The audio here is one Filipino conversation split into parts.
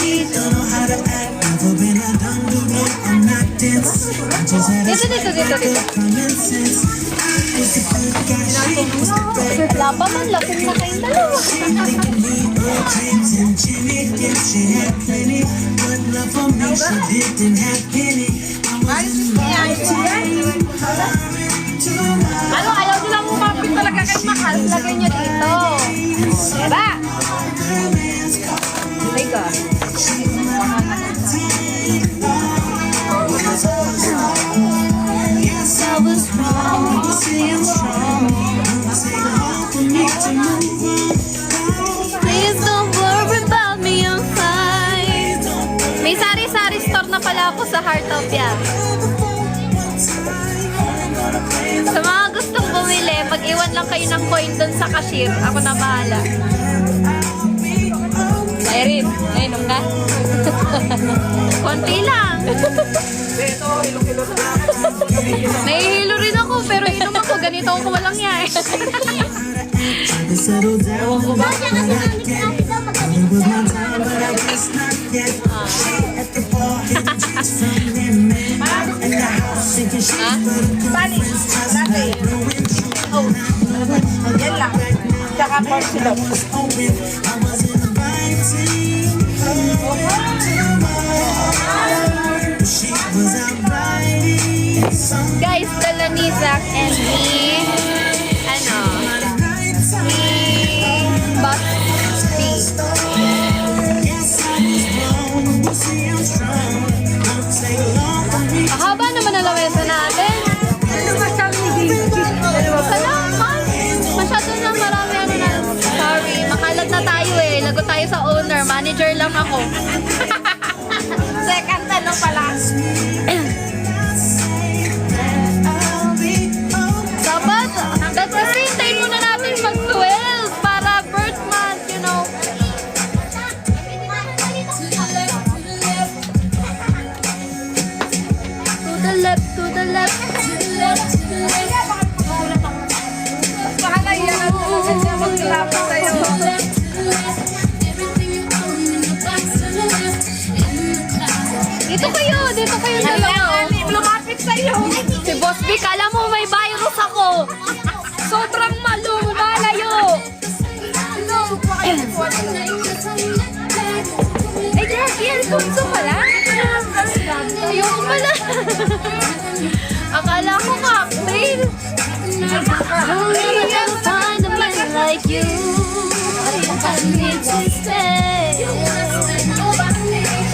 Dito. Wala pa man, lasing na kayong dalawa. Ano, ayaw nilang umapit talaga kay Mahal. Lagay niyo dito. Diba? Oh my God. I was wrong, say I'm strong. Please don't worry about me, I'm fine. May sari-sari store na pala ako sa Heartopia. Sa mga gustong bumili, mag-iwan lang kayo ng coin dun sa cashier. Ako na bahala. Irene, nainom ka? Konti lang. Nahihilo rin ako, pero inom ako. Ganito ako walang yan. Ewan ko ba? Bali, lagi. Oh, yan lang. Tsaka porcelain. Guys, dala ni Zach and me, Busty. Haba naman ang lamesa natin. Salamat. Masyado na marami na. Sorry, makalat na tayo eh. Lagot tayo sa owner. Manager lang ako. Second tanong pala. Dapat, that's kasi hintayin muna natin mag-12 para birth month, you know. To the left. Bahala yan. Kasi mag-lapit sa'yo. Dito kayo dalawa. Lumapit sa'yo. Si Boss B, kala mo may virus ako. Sobrang malayo. Ay, grabe yan. Punso pala. Ayoko pala. Akala ko cocktail. Only can find a man like you. I need to stay.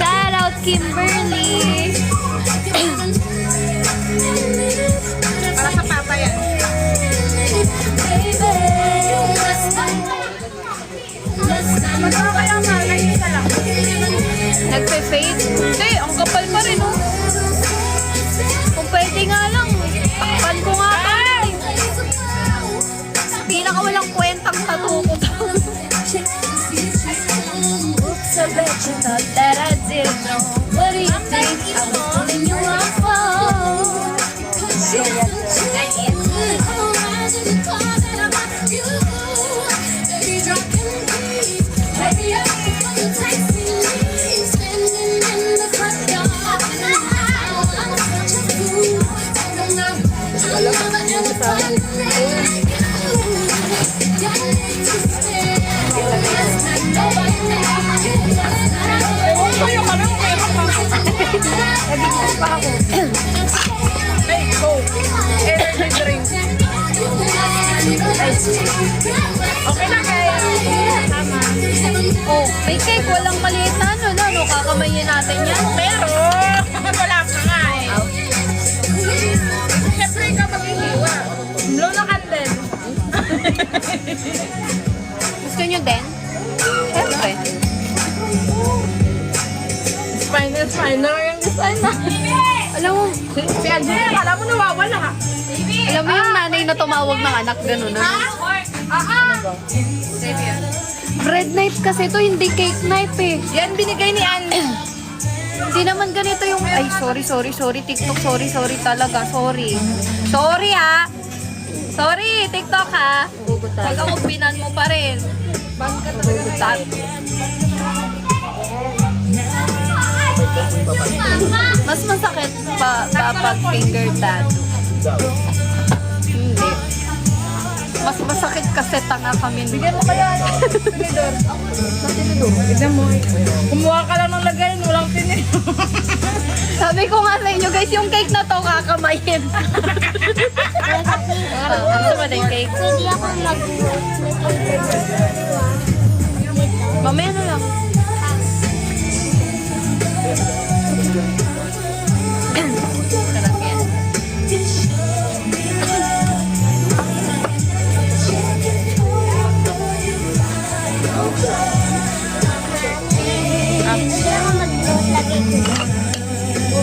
Shout out Kimberly. Para sa papa yan. Magkano kaya nga? Ganyan ka lang. Nagpe-fade? Hindi, ang kapal pa rin, oh. Kung pwede nga lang, pan ko nga pa. Pinakawalang kwentang tattoo ko to. Oops, I bet you thought that I did know. What do you think? I was pulling you off. Sa'yo ka lang. Nagiging pa ako. Hey, go. Energy drink. Okay na kayo. Tama. Oh, may cake. Walang maliit na ano. Kakamayin natin yan. Pero, wala pa nga eh. Siyempre, ikaw maghihiwa. Blow na candle. Gusto nyo din? Siyempre. Spiner yung design na. Alam mo, Si Angel, alam mo nawawala. alam mo yung nanay na tumawag ng anak, gano'n na. Bread knife kasi to, hindi cake knife eh. Yan binigay ni Anne. Hindi naman ganito yung... Ay, sorry. TikTok, sorry talaga. Sorry ha. Sorry, TikTok ha. Pag ako pinan mo pa rin. Tat. Mas masakit pa kapag finger tattoo. Hindi. Mas masakit kasi tanga kami. Bigyan mo kaya tinidor. Bigyan mo. Kumuha ka lang ng lagayan, walang tinidor. Sabi ko nga sa inyo guys, yung cake na to kakamayin. Ano ba na yung cake? Pwede ako Mamaya na lang. Sarap yan.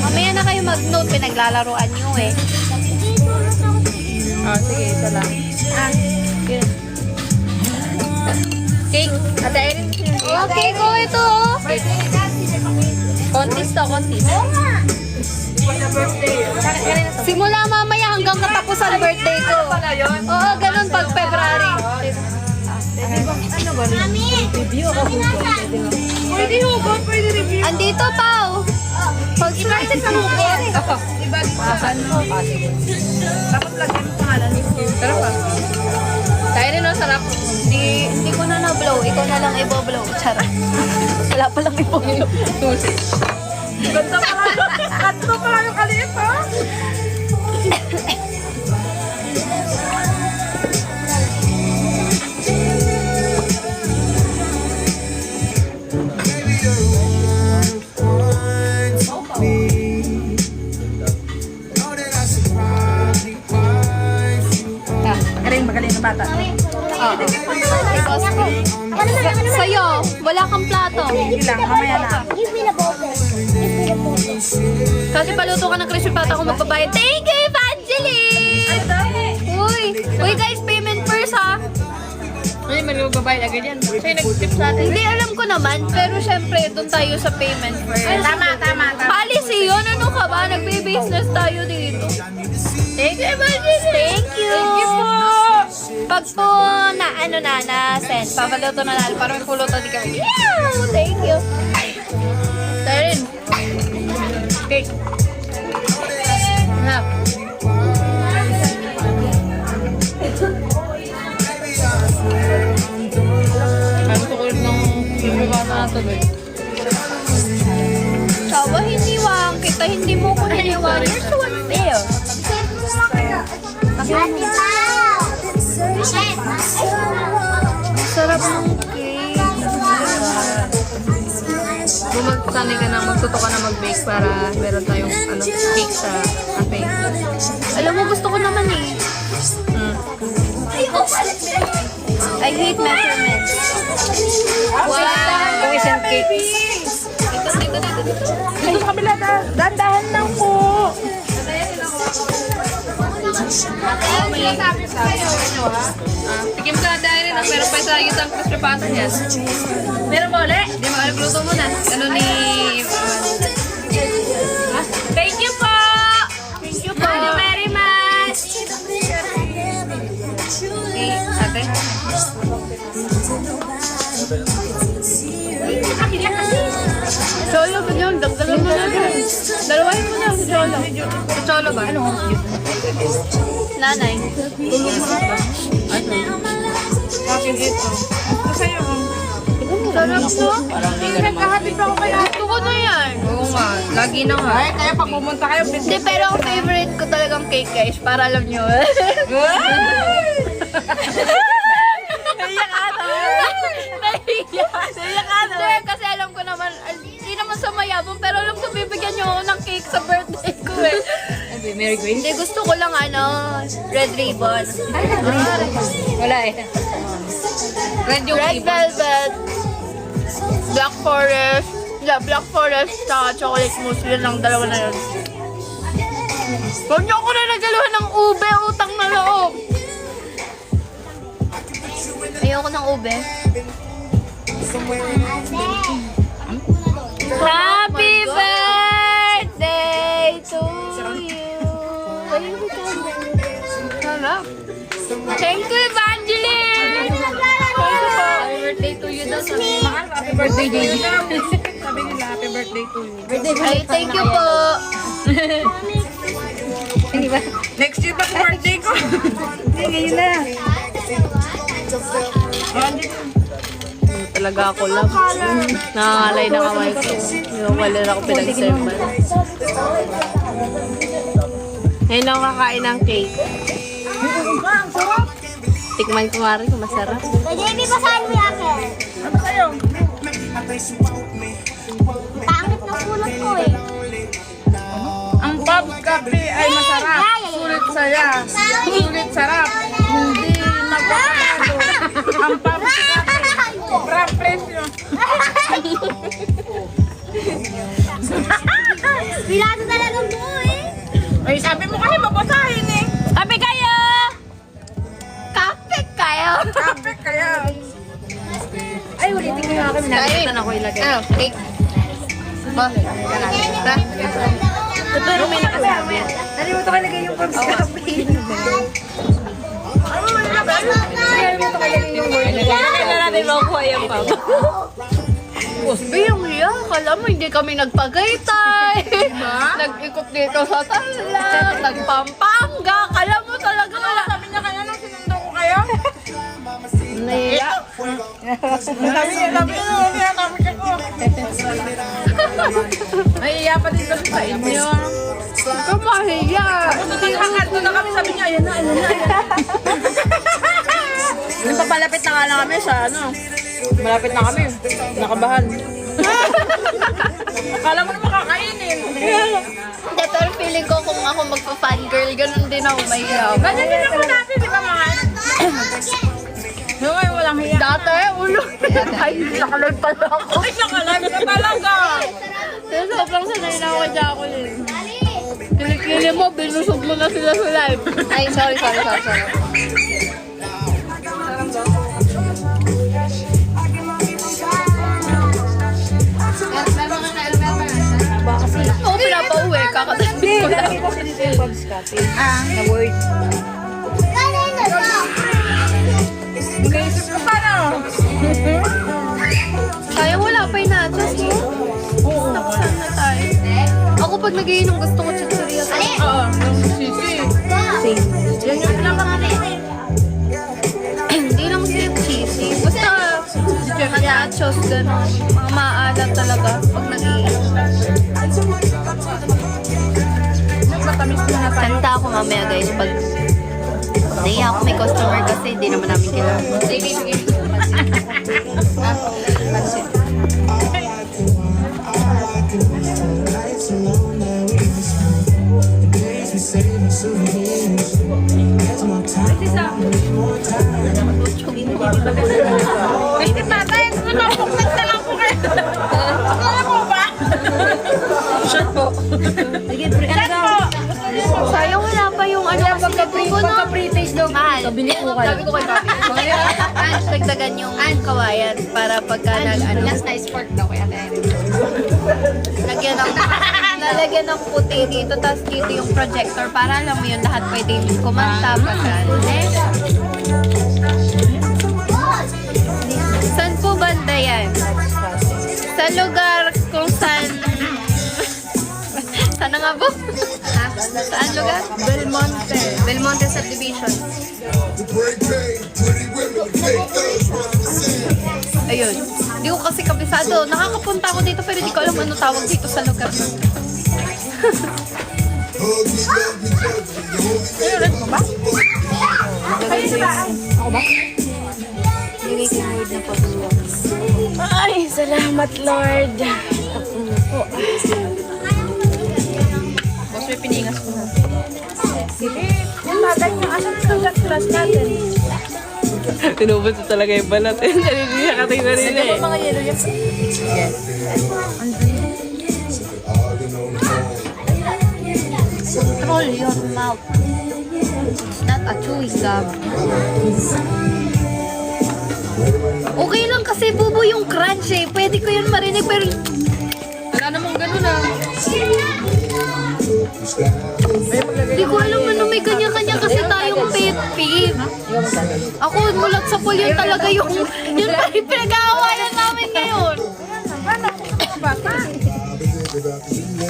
Mamaya na kayo mag-note, pinaglalaroan nyo eh. Sige, isa lang. Yun. Cake. Ate Erin. Okay ko ito oh. Contest to, contest. Simula mamaya hanggang katapusan birthday ko. Pala yun? Oo, ganun pag February. Ano ba? Review ako po. Pwede hugot, pwede review. Andito pa oh. Pag started sa hugot. Iba pasan mo. Sige. Tapos lagyan mo pangalan ni Steve. Sarap ah. Kaya rin sarap. Hindi ko na na-blow. Ikaw na lang i-blow. Charot. Wala pa lang i-blow. Ganda pa lang. Kanto pa lang yung kaliit ha. Galing, magaling na bata. Sa'yo, wala kang plato. Sige lang, mamaya na. Give me the bottle. Give me the bottle. Kasi paluto ka ng crispy pata kung magbabayad. Thank you, Evangeline! Uy, guys, payment first ha. Ay, may magbabayad agad yan. Siya yung nag-tip sa atin. Hindi, alam ko naman. Pero syempre, doon tayo sa payment first. Tama. Policy yun. Ano ka ba? Nagbe-business tayo dito. Thank you, Evangeline. Thank you. Thank you po. Pag po na-send, papaluto na natin para may puluto di kami. Yeah! Thank you. Tarin. Cake. Ha. Ano ko ulit ng ibaba na tuloy. Sawa, hiniwang kita. Hindi mo ko hiniwang. You're so unfair. Ate Pao! Chef! Sarap ng cake. Kung magsanay ka na, magtuto ka na mag-bake para meron tayong cake sa cafe. Alam mo, gusto ko naman eh. I hate measurements. Wow! Kung isang cake. Dito. Dito sa kabila, dandahan lang po. Tikim ka na dahil rin. Meron pa isa isang crispy pata niya. Meron mo ulit? Hindi mo luto muna. Ano ni... Thank you po! Thank you very much. Okay, ate. Cholo mo yun. Dagdagan mo na. Dalawahin mo na. Cholo. Cholo ba? Ano? Nanay. Akin ito. Sa'yo. Sarap to. Nagkahatid pa ako kaya. Gusto ko na yan. Oo nga. Lagi na nga. Ay, kaya pag pumunta kayo, Hindi, pero ang favorite ko talagang cake guys. Para alam nyo. Naiyak ata. Naiyak ata. Kasi alam ko naman, hindi naman sa mayabong, pero alam ko bibigyan nyo ako ng cake sa birthday ko eh. Mary Grace? Hindi, gusto ko lang red ribbon. Wala eh. Red yung Red iba. velvet, black forest, black forest, saka chocolate mousse. Yun lang, dalawa na yun. Huwag niyo ako na nagaluhan ng ube, utang na loob. Ayoko ng ube. Happy birthday to you. Sarap. Thank you, Evangeline. Happy birthday to you daw sabi. Happy birthday, JD. Sabi nila, happy birthday to you. Ay, thank you po. Hindi ba? Next year pa sa birthday ko. Ngayon na. Talaga ako lang. Nangangalay na kamay ko. Wala na ako pinagserman. Ngayon ako kakain ng cake. Tikman ko nga rin kung masarap. Pwede basahin mo yung akin. Ano kayo? Pangit na kulot ko eh. Ang Bob's Cafe ay masarap. Sulit saya. Sulit sarap. Hindi magpapalo. Ang Bob's Cafe. Sobrang presyo. Bilado talaga mo eh. Ay, sabi mo kasi mabasahin eh. Kape kayo! Kape kayo! Kape kaya. Ay, ulitin ko yung akin. Nakalimutan ako ilagay. Ano? Cake? Ba? Ha? Pero may nakasabi. Nalimutan ko ilagay yung Bob's Cafe. Nalimutan ko ilagay yung word. Kailan natin makuha yung papa? Usbe yung hiya. Kala mo hindi kami nagpagaytay. Nag-ikot dito sa Tarlac. Nagpampanga. Kala mo talaga wala. Sabi niya kaya nung sinundo ko kayo? Nahiya. Sabi niya, namin ako. Nahiya pa din kasi sa inyo. Ikaw mahiya. Nakakarto na kami, sabi niya, ayan na. Napapalapit na nga lang kami sa ano. Malapit na kami. Nakabahan. Akala mo na makakainin. Hindi, pero feeling ko kung ako magpa-fangirl, ganun din ako mahiya. Ganyan din ako dati, di ba mga? Ngayon, walang hiya. Dati, ulo. Ay, nakalag pala ako. Ay, nakalag na talaga. Pero sobrang sanay na ako kay Jacqueline. Kilikili mo, binusog mo na sila sa live. Ay, sorry. Oo, pinapauwi. Kakatabi ko lang. Kasi dito yung Bob's Cafe. Na word. Kanina to. Naisip ko pa na. Sayang wala pa yung nachos, no? Nakusan na tayo. Ako pag nagiinom gusto ko chichirya. Oo, yung sisi. Yan yung pinakamalaki. Hindi lang siya cheesy. Basta nachos, gano'n. Mga maalat talaga pag nagiinom. Matamis na na tayo. Kanta ako mamaya guys pag nahiya ako may customer kasi hindi naman namin kailangan. Sige. Hindi tatay, napapuklat na lang po kayo. Kaya mo ba? Shot po. Shot po. Sayang wala pa yung ano kasi Pagka-pre-taste daw. mahal. Kabili po kayo. Sabi ko kay Papi. Dagdagan yung kawayan para pagka nag-ano. Last na sport daw kaya tayo. Lalagyan ng puti dito, tapos dito yung projector para alam mo yun, lahat pwede kumanta pagka. Saan po banda yan? Sa lugar kung saan... Saan na nga po? Saan lugar? Belmonte Subdivision. Ayun. Hindi ko kasi kabisado. Nakakapunta ako dito pero hindi ko alam ano tawag dito sa lugar. Ay, salamat Lord. Boss, may piningas ko na. Yung tatay niya, asan na class natin? Tinubos ko talaga yung balat. Hindi siya katingnan nila eh. Mga yelo yan. Control your mouth. Not a chewing gum. Okay lang kasi bubo yung crunch eh. Pwede ko yun marinig pero... Wala namang ganun ah. Hindi ko alam ano may kanya-kanya kasi tayong pet peeve. Ako mulat sa pool yun talaga yung pinag-aawayan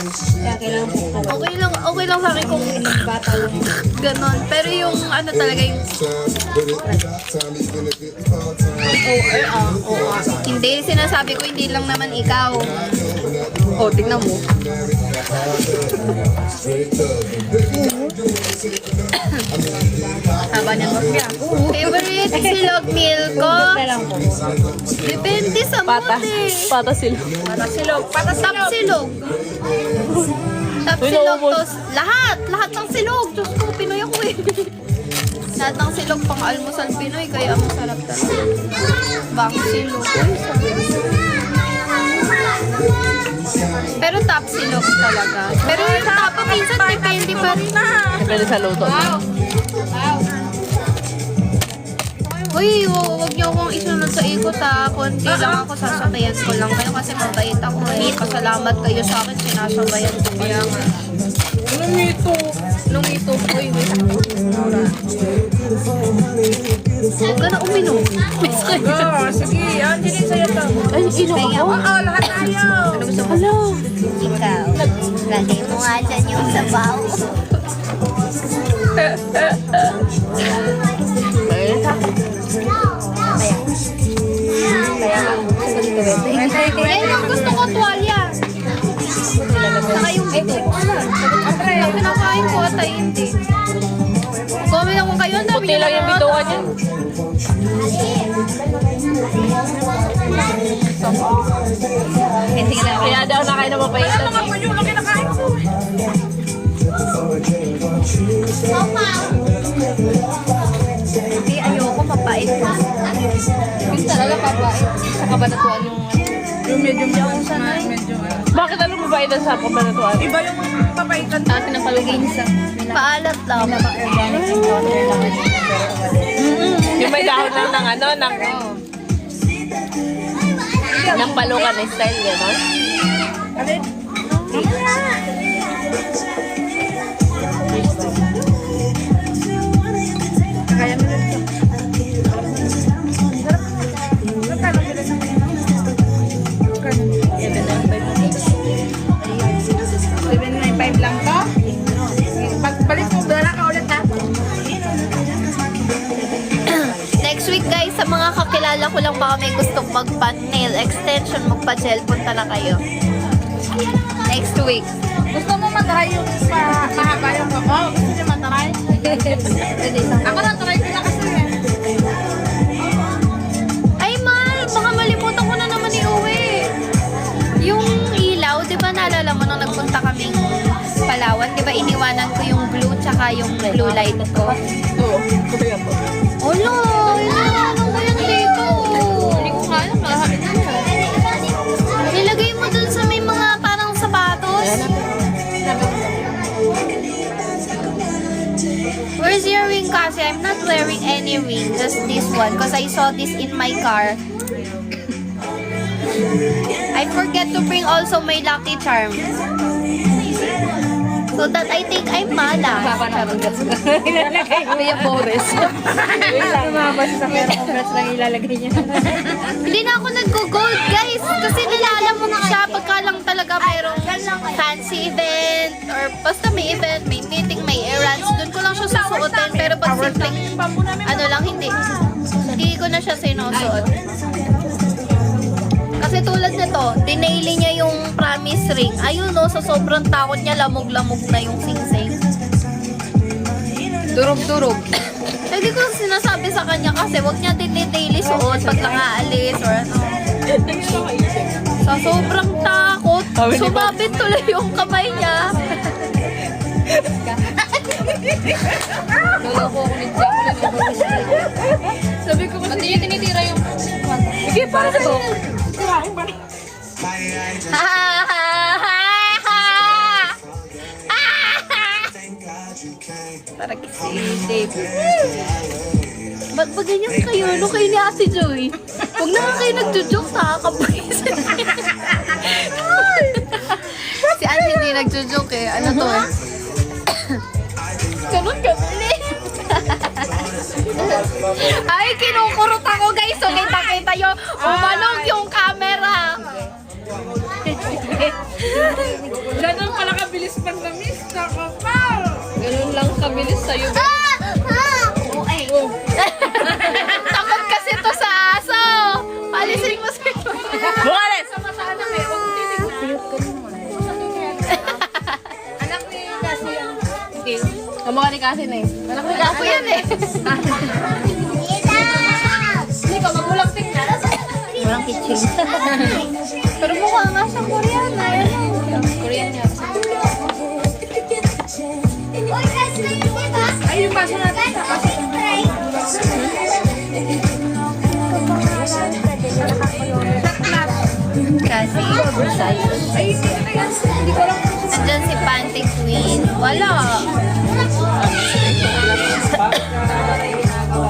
Okay lang sa akin kung bata lang. Ganon. Pero yung ano talaga yung hindi, sinasabi ko hindi lang naman ikaw. Oh, tingnan mo. Haba niya magbiya. Favorite silog meal ko? Depende sa mood eh. Pata silog. Top silog. Top silog to. Lahat ng silog. Diyos ko, Pinoy ako eh. Lahat ng silog pang almusal Pinoy, kaya masarap talaga. Bang silog. Pero top silog talaga. Pero yung tapa minsan depende pa rin. Depende sa luto. Uy, huwag niyo akong isunod sa ikot ha. Konti lang ako, sasabayan ko lang kayo kasi mabait ako eh. Pasalamat kayo sa akin, sinasabayan ko kaya nga. Lumito. Uy, wait. Huwag ka na uminom. Miss ka na. Sige, Angeline, sa'yo to. Ay, inom ako. Oo, lahat tayo. Ano gusto mo? Hello. Ikaw, lagay mo nga dyan yung sabaw. Eh, ang gusto ko tuwalya. Saka yung ito. Ang pinakain ko at ay hindi. Comment ako kayo na. Puti lang yung bituan niya. Kaya daw na kayo na mapaitan. Kaya mga panyo lang kinakain ko. Hindi, ayoko mapait. Yung talaga papait. Saka ba natuan yung Yung medyo Bakit ano mapaitan sa kabanatuan? Iba yung papaitan. akin ang palagay paalat lang. Yung may dahon lang ng ano, ng palukan na style, gano'n? Kaya mo rin ito. lang to. Pagbalik mo, dala ka ulit ha. Next week guys, sa mga kakilala ko lang baka may gustong magpa-nail extension, magpa-gel, punta na kayo. Next week. Gusto mo mataray yung mahaba yung bako? Gusto niyo mataray? Ako na, taray ko na kasi eh. Ay Mal, baka malimutan ko na naman iuwi. Yung ilaw, di ba naalala mo nung nagpunta kaming Palawan, di ba iniwanan ko yung blue tsaka yung blue light ko? Oo, kaya po. Olo, iniwanan ko yan dito. Hindi ko kaya, malahapit na. Nilagay mo dun sa may mga parang sapatos. Where's your ring kasi? I'm not wearing any ring, just this one because I saw this in my car. I forget to bring also my Lucky Charm. So that I think I'm mala. Kuya Boris. Tumabas sa pero congrats lang ilalagay niya. Hindi na ako nag-gold guys kasi nilala mo na siya pagka lang talaga mayroong fancy event or basta may event, may meeting, may errands. Doon ko lang siya susuotin pero pag simpleng ano lang hindi ko na siya sinusuot. Kasi tulad nito, dinaili niya yung promise ring. Ayun no, sa sobrang takot niya, lamog-lamog na yung singsing. Durog-durog. Hindi ko sinasabi sa kanya kasi wag niya daily suot pag nangaalis or ano. Sa sobrang takot, sumabit tuloy yung kamay niya. Lolo ko ako ni Jack. Sabi ko kasi niya tinitira yung Sige, para sa to. Para kasi Dave. Ba't ba ganyan kayo? Ano kayo ni Ate Joy? Huwag na nga kayo nagjo-joke sa kakapwisan. Si Ate hindi nagjo-joke eh. Ano to eh? Ganun ka Ay, kinukurot ako guys. So, kita-kita yung umalog yung camera. Ganun pala nakabilis sa'yo. Oh, Takot kasi to sa aso. Palisin mo sa'yo. Bukalis! Sama sana may Anak ni Kasi yan. Kamukha ni Kasi na eh. Anak ni Kasi yan eh. Hindi ka magulak tingnan. walang kitchen. Pero mukha nga siyang Koreana. Korean niya. Ay, yung baso natin sa kasi. Kasi oversize. Ay, hindi ko lang. Andyan si Panty Queen. Wala.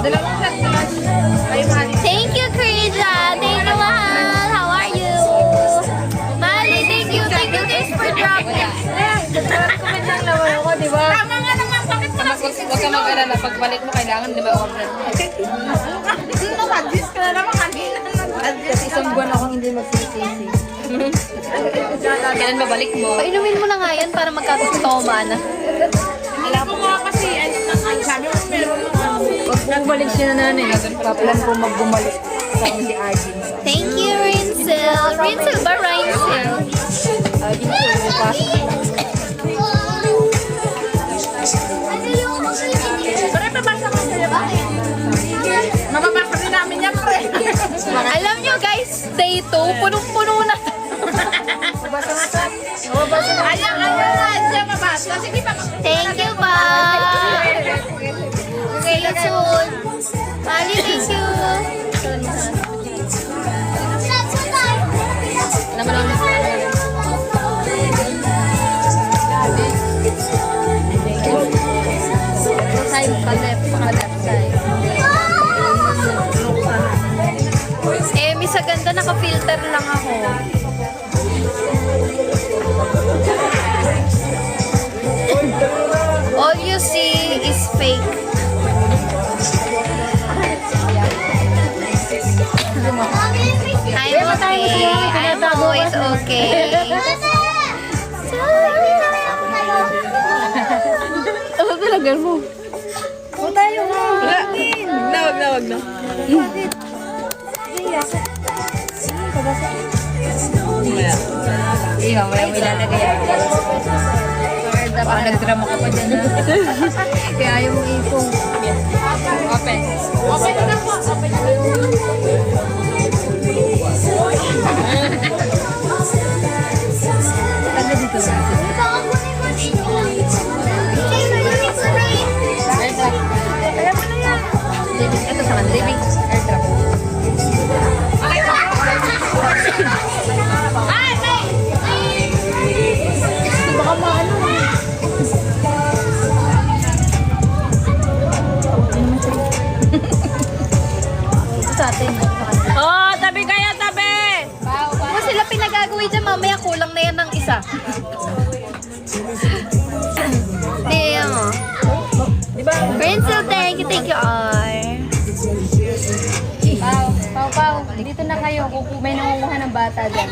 Dalawang shot glass. Ay, mali. Thank you, Krija. Thank you, Mahal. How are you? Mali, thank you. Thank you guys for dropping. Comment lang naman ako, di ba? Tama nga naman, bakit mo Huwag ka mag-alala. Pagbalik mo, kailangan di ba order? nag-adjust ka na naman kanina. Kasi isang buwan akong hindi magsisisi. Kailan babalik mo? Painumin mo na nga yan para magkakastoma na. Alam ko nga kasi, ang sabi mo meron Huwag bumalik siya na nanay. Kaplan ko magbumalik sa si Arjun. Thank you, Rinsel. Rinsel ba, Rinsel? Arjun ko, yung pasok. Pare, pabasa ko sa'yo ba? Mababasa rin namin yan, pre. Alam nyo guys, day 2, punong-puno na. Ayan, ayan, mabasa. Sige pa. Thank you, ba? See you soon. Mali, thank you. Naman ang side pa left, pa left side. Eh, miss sa ganda, naka-filter lang ako. All you see is fake. I'm okay. I'm always okay. Ano talaga mo? O tayo nga. Wag na. Iya, may ilalagay ako. Baka nagdrama ka pa dyan. Kaya ayaw mo ipong. Open. Open na po. Open na. Tanda dito sa atin. Ito sa kan, living airdrop. Baka maano. Sa atin. Oh, tabi kayo, tabi! Kung sila pinagagawin dyan, mamaya kulang na yan ng isa. Hindi, yan mo. Princel, thank you, R. Pau, dito na kayo. May nangunguha ng bata dyan.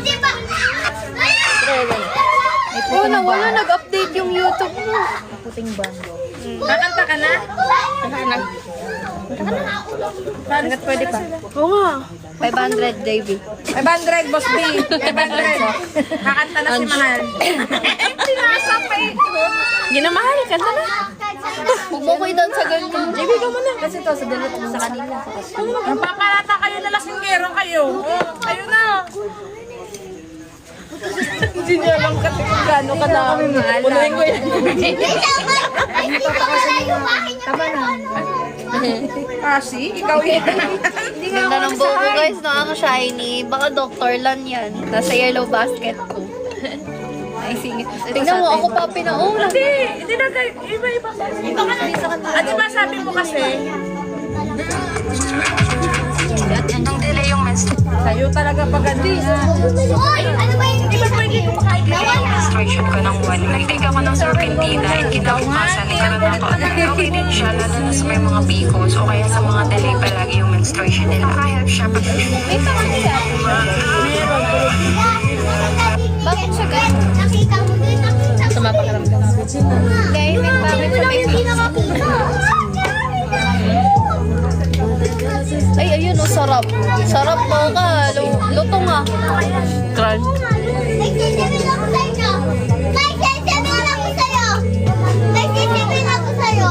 Oo, nawala, nag-update yung YouTube mo. Puting bando. Kakanta ka na? Hanggat pwede pa. Oo nga. 500, JB. 500, Boss B. 500. Kakanta na si Mahal. Sinasapay ko. Ginamahal ka na. Huwag mo ko doon sa ganyan. JB ka muna. Kasi to, sa dalit mo sa kanila. Napapalata kayo na lasinggero kayo. Oh, kayo na. Hindi niya alam kasi kung gaano ka na. Punuhin ko yan. Tama na. Kasi, ikaw yan. Ganda ng buhok ko guys, no? Ang shiny. Baka Dr. Lan yan. Nasa yellow basket ko. Ay, singit. Tingnan mo, ako pa pinauna. Hindi na kayo. Iba-iba. Iba ka na sa kanila. At diba sabi mo kasi, kayo talaga pagandi. Oy! Ano ba yung Di ba pwede ko makain na? Menstruation ka ng 1 week, take ka ng serpentina, and kinabukasan, nagkaroon ng kaalaman. Okay din siya, lalo na sa may mga PCOS o kaya sa mga delay palagi yung menstruation nila. Kahit siya pag Bakit siya ganun? Nakita mo din, nakita mo. Sama pakiramdam. Guys, bakit siya may Crunch. May sisimin ako sa inyo. May sisimin ako sa'yo. May sisimin ako sa'yo.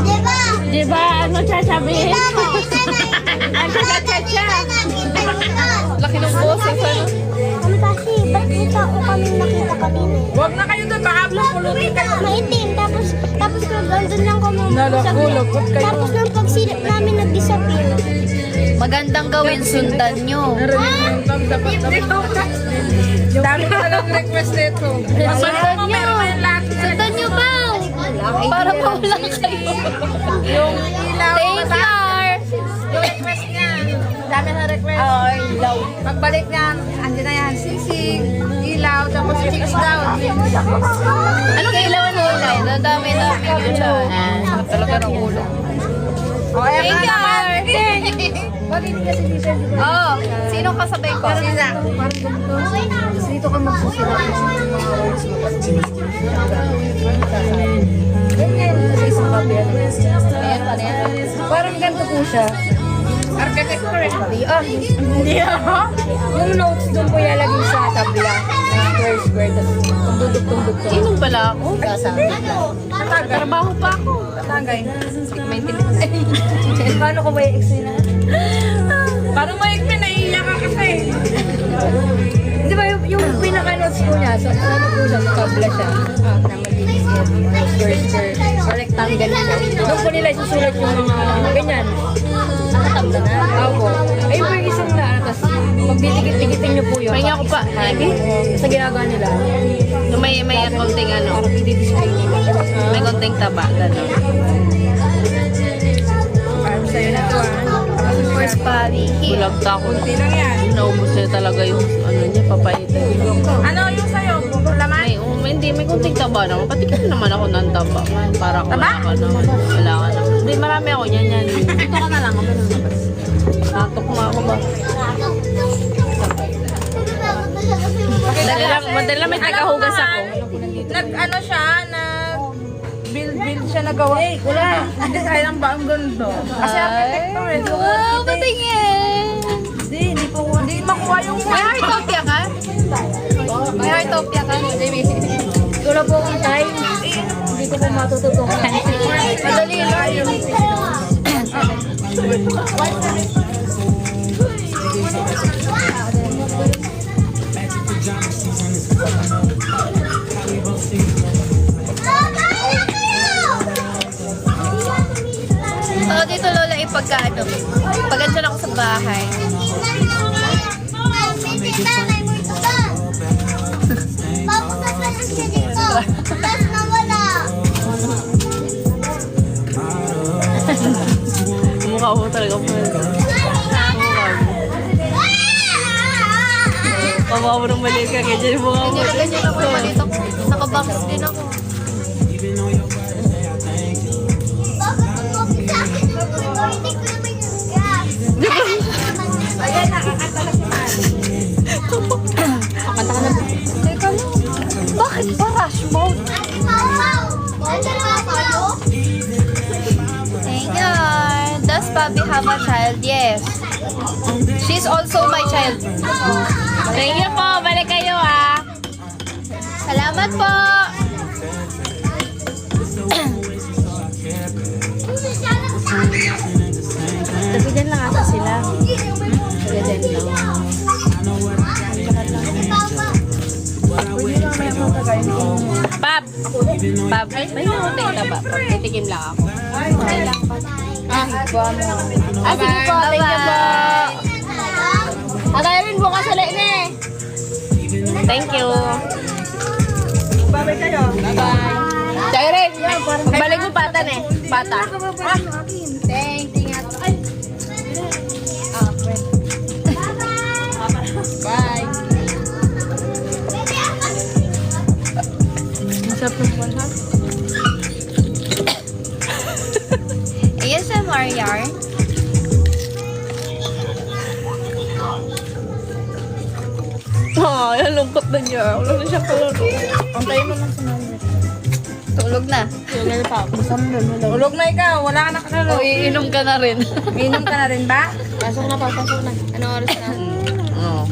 Diba? Diba, ano sasabihin? Ang cha-cha-cha. Laki ng boses, ano? Kami kasi, ba't kita ko kami nakita kanina? Huwag na kayo doon, baka pulutin kayo. Maitim, tapos nandun lang kami. Nalakulog kayo. Tapos nung pagsilip namin nag-disappear. Magandang gawin, sundan nyo. Dami ko lang request nito. Sundan nyo. Sundan nyo ba? Para mawala kayo. Yung ilaw. Thank you, Ar. Yung request niya. Dami na request. Ilaw. Pagbalik niya, andyan na yan. Sisig, ilaw, tapos chicks down. Anong ilawan mo? Nadami-dami nyo dyan. Talaga ng ulo. Thank you, Ar. Bakit kasi dito? Oh, sino kasabay ko? Sina. Dito ka magsusulat. Ganyan. Sa isang kapyan. Ayan pa na yan. Parang ganito po siya. Architecture. Hindi ah. Yung notes doon po ilalagay sa tabla. Square. Tapos tundog-tundog. Sinong pala ako? Trabaho pa ako. Tatagay. Maintenance. Paano ko ba i-explain na? Parang maikli, naiiyak ka kasi. Di ba yung pinaka-notes po niya, so ano po siya, tabla siya. Na malinis yan. Square. So rectangle siya. Doon po nila isusulat yung mga ganyan. Nakatabla na. Opo. Ayun po yung isang na, tapos magdidikit-dikitin niyo po yun. Pahinga ko pa. Sa ginagawa nila. May konting ano. Parang i-display nila. May konting taba. Gano'n. Parang sa'yo na to First party. Bulag ta ako. Kunti lang yan. Naubos niya talaga yung ano niya, papayita. Ano yung sa'yo? Laman? Hindi, may kunting taba naman. Patikin naman ako ng taba. Man, para ako wala ka naman. Wala ka naman. Hindi, marami ako yan. Ito ka na lang. Natok mo ako ba? Madali lang may tagahugas ako. Nag-ano siya, build siya nagawa. Wala. Hindi kaya ba ang ganito? Kasi architecture eh. Wow, patingin! Hindi makuha yung May Heartopia ka? May Heartopia ka? wala po akong time. Hindi ko po matututukan. Madali lang. Ako dito, Lola, ipagkaano. Pag-andyan ako sa bahay. Mukha ko talaga po. Pamukha mo ng mali ka. Ganyan yung mukha mo. Hindi na ganyan ako. Malit ako. Nakabox din ako. Ayan, nakakanta na si Man. Kanta ka na. Teka lang. Bakit ba rush mode? Thank you. Does Bobby have a child? Yes. She's also my child. Thank you po. Balik kayo ah. Salamat po. Kasi dyan lang ata sila. Kasi dyan lang. Pap! Pap! May nakunting taba. Titikim lang ako. Sige po. Thank you po. Atay rin bukas ulit na eh. Thank you. Babay kayo. Bye-bye. Siren! Balik mo patan eh. Pata. Thanks, ingat. Bye. Masarap ng buwan. ASMR yarn. Ay, ang lungkot na niya. Wala na siyang kalaro. Antayin mo lang sa namin. Tulog na. Ulog na ikaw, wala ka nakalalo. O, iinom ka na rin. Minom ka na rin ba? Pasok na. Anong oras na? Oo.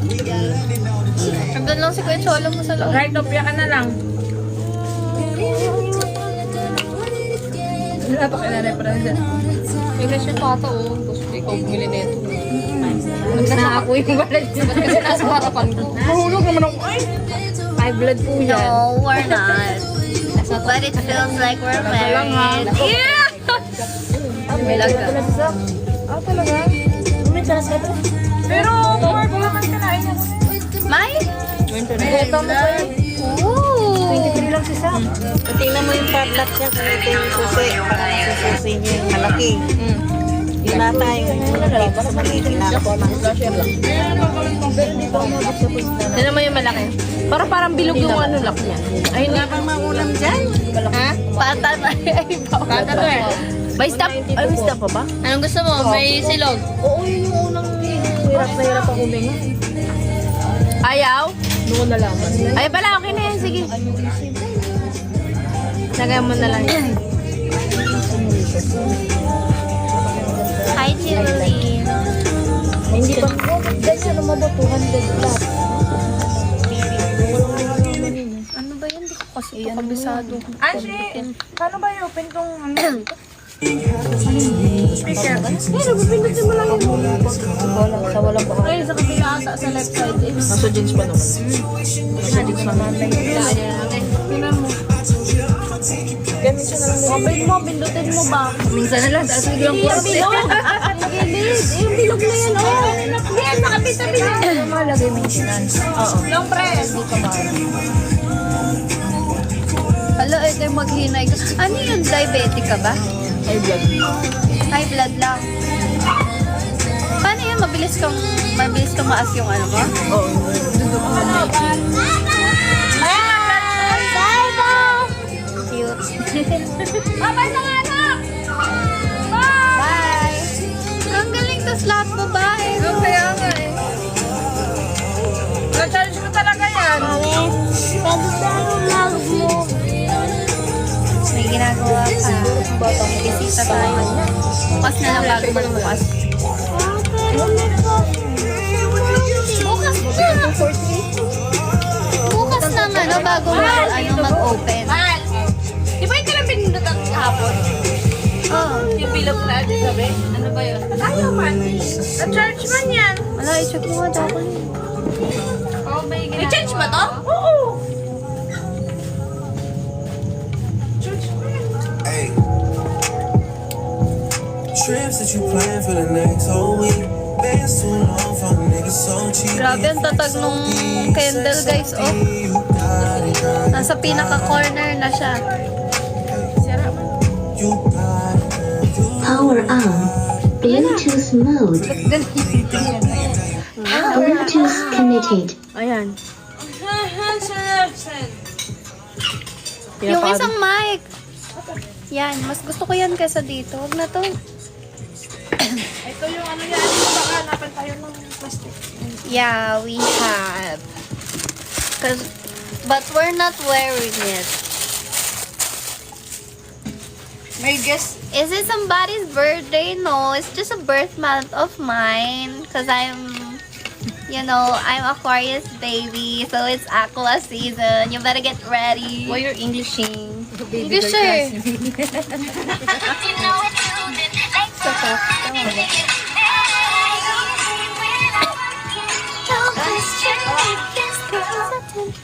Nandun lang si Kuya Cholo mo sa loob. Right off, ka na lang. Wala pa kailangan para dyan. May kasi pata oh. Tapos ikaw bumili nito. Na ako yung wallet niya. Ba't kasi nasa harapan ko? Mahulog naman ako. Ay! High blood po yan. No, we're not. But it feels like we're married. Yeah! May laga. Ah, talaga? May talas ka to. Pero, more ko naman kanain ako. May? Ito mo sa'yo. Ooh! 23 lang si Sam. Tingnan mo yung padlock niya kung ito yung susi. Parang sususi niya yung malaki. Yung nata yung dito sa maliit. Yan naman yung malaki. Parang bilog yung ano lock niya. Ay, wala pang maulam dyan. Ha? Pata na. Ay, Pata to eh. May stop. Ay, may stop pa ba? Anong gusto mo? May silog? Oo, yun yung unang hirap na hirap ako huminga. Ayaw? Doon ko nalaman. Ay pala, okay na yan. Sige. Lagay mo na lang yan. Hi, Chilly. Hindi pa ko. Guys, ano mo ba? 200 plus. Ano ba yan? Hindi ko kasi ito kabisado. Ashley, paano ba i-open tong ano? Speaker. Nagpipindutin mo lang yung sa walang baka. Ay, sa kapila ata sa left side. Nasa jeans pa naman. Nasa jeans pa naman. Tingnan mo. Gamit siya na lang. Open mo, pindutin mo ba? Minsan na lang, tapos biglang Yung bilog. Yung bilog na yan, oh. Yan, nakapit-tapit. Ano malagay maintenance? Oo. Long press. Hala, ito yung maghinay ko. Ano yun? Diabetic ka ba? Ay, blood. High blood lang. Paano yun? Mabilis kang maas yung ano mo? Oo. Cute. Babay na nga na. Bye! Ang galing, tas lahat babae. Kaya nga eh. Na-charge ko talaga yan. May ginagawa pa. Bisita tayo. Bukas na lang bago magbukas. Bukas na. Bukas na ano, bago mag-open. Mahal. Di ba yung ka lang pinundutan kahapon? Oh. Yung bilog na ate sabi? Ano ba yun? Ayaw man. Na-charge man yan. Wala, i-check mo nga daw. May change ba to? Oo. Hey. Trips that you plan for the next whole week. Bands too long for niggas so cheap. Grabe ang tatag nung candle, guys. Oh, You got it, girl. nasa pinaka-corner na siya. You got it, girl. You Power on. Bluetooth mode. Bluetooth connected. Ayan. Yung isang mic. Yan, mas gusto ko yan kaysa dito. Huwag na to. Ito yung ano yan. Baka hanapan tayo ng plastic. Yeah, we have. But we're not wearing it. May guess. Is it somebody's birthday? No, it's just a birth month of mine. Cause I'm Aquarius baby, so it's aqua season. You better get ready. Why you're Englishing? English eh.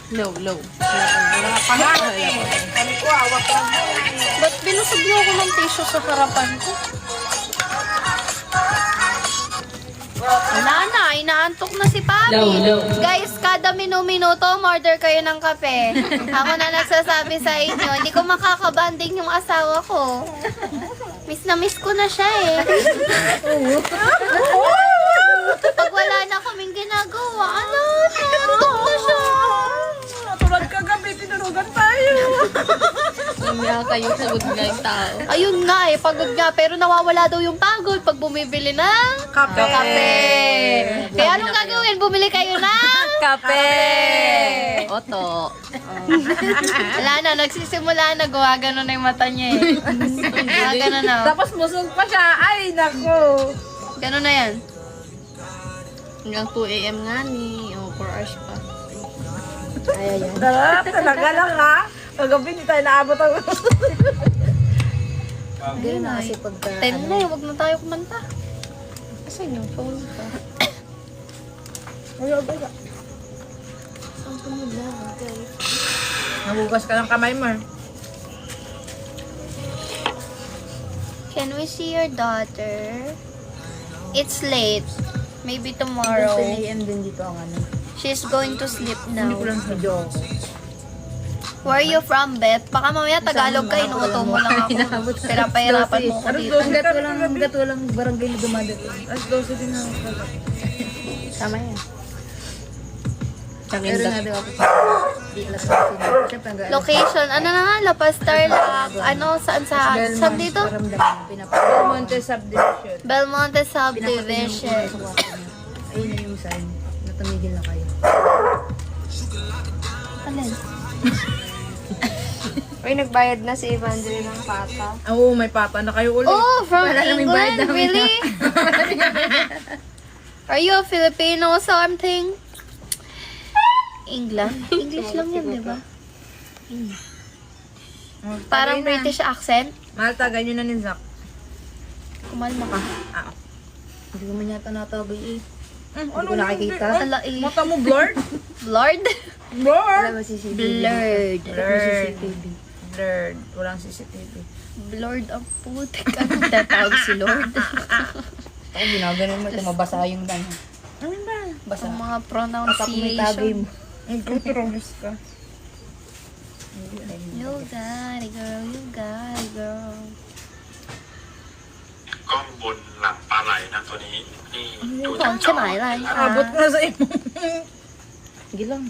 Low, low. Ba't binusog niyo ako ng tissue sa harapan ko? Wala na, inaantok na si Papi. Guys, kada minuto, order kayo ng kape. Ako na nagsasabi sa inyo, hindi ko makakabanding yung asawa ko. Miss na miss ko na siya eh. Pag wala na kaming ginagawa, naantok na siya. Tulad kagabi, tinurugan tayo. Kaya kayo sagot nga yung tao. Ayun nga eh, pagod nga. Pero nawawala daw yung pagod pag bumibili ng Kape. Kaya anong gagawin? Bumili kayo ng Kape! Oto. Wala na, nagsisimula na. Gumagano na yung mata niya eh. Gumagano na. Tapos musog pa siya. Ay, nako. Gano'n na yan. Hanggang 2 AM nga ni. O, 4 hours pa. Sarap, talaga lang ha. Kagabi hindi tayo naabot ang... Hindi na. Kasi pagka... Time na eh, huwag na tayo kumanta. Asan yung phone ko? Nabugas ka ng kamay mo. Can we see your daughter? It's late. Maybe tomorrow. 10 a.m. din dito ang ano. She's going to sleep Hindi now. ko lang video ako. Where are you from, Beth? Baka mamaya Tagalog ka, inuuto mo lang ako. Pahirapan mo ko dito. Hanggat walang barangay na dumadating. Alas 12 din ako. Tama yan. Pero nga daw ako. Di alas 12. Siyempre hanggang Location, ano na nga, La Paz, Tarlac, ano, saan saan dito? Belmonte Subdivision. Belmonte Subdivision. Ayun na yung sign. Natumigil na kayo. Alin? Uy, nagbayad na si Evangeline ng pata. Oo, may papa na kayo ulit. Oh, from Wala namang bayad England? namin. Really? Are you a Filipino or something? England? English lang yan, di ba? Parang British accent. Malta, ganyan na ni Zach. Kumalma ka. Hindi ko man yata natawag eh. Hindi ko nakikita. Ala, eh. Mata mo blurred? Lord? Blurred! Wala CCTV. Blurred. Blurred. Walang CCTV. Lord ang putik. Anong tatawag si Lord? Ako ginaganon mo ito, mabasa yung ano. Ano ba? Basa. Ang mga Tapos may tagay pronunciation. mo. Ang kuturobis ka. You got it, girl. You got it, girl. กล้องบนหลังปลาไหลนะตัวนี้ที่ดู ข จา อก ง จ ใช่ อ ไหมอะไร Abot na sa imo. Sige lang.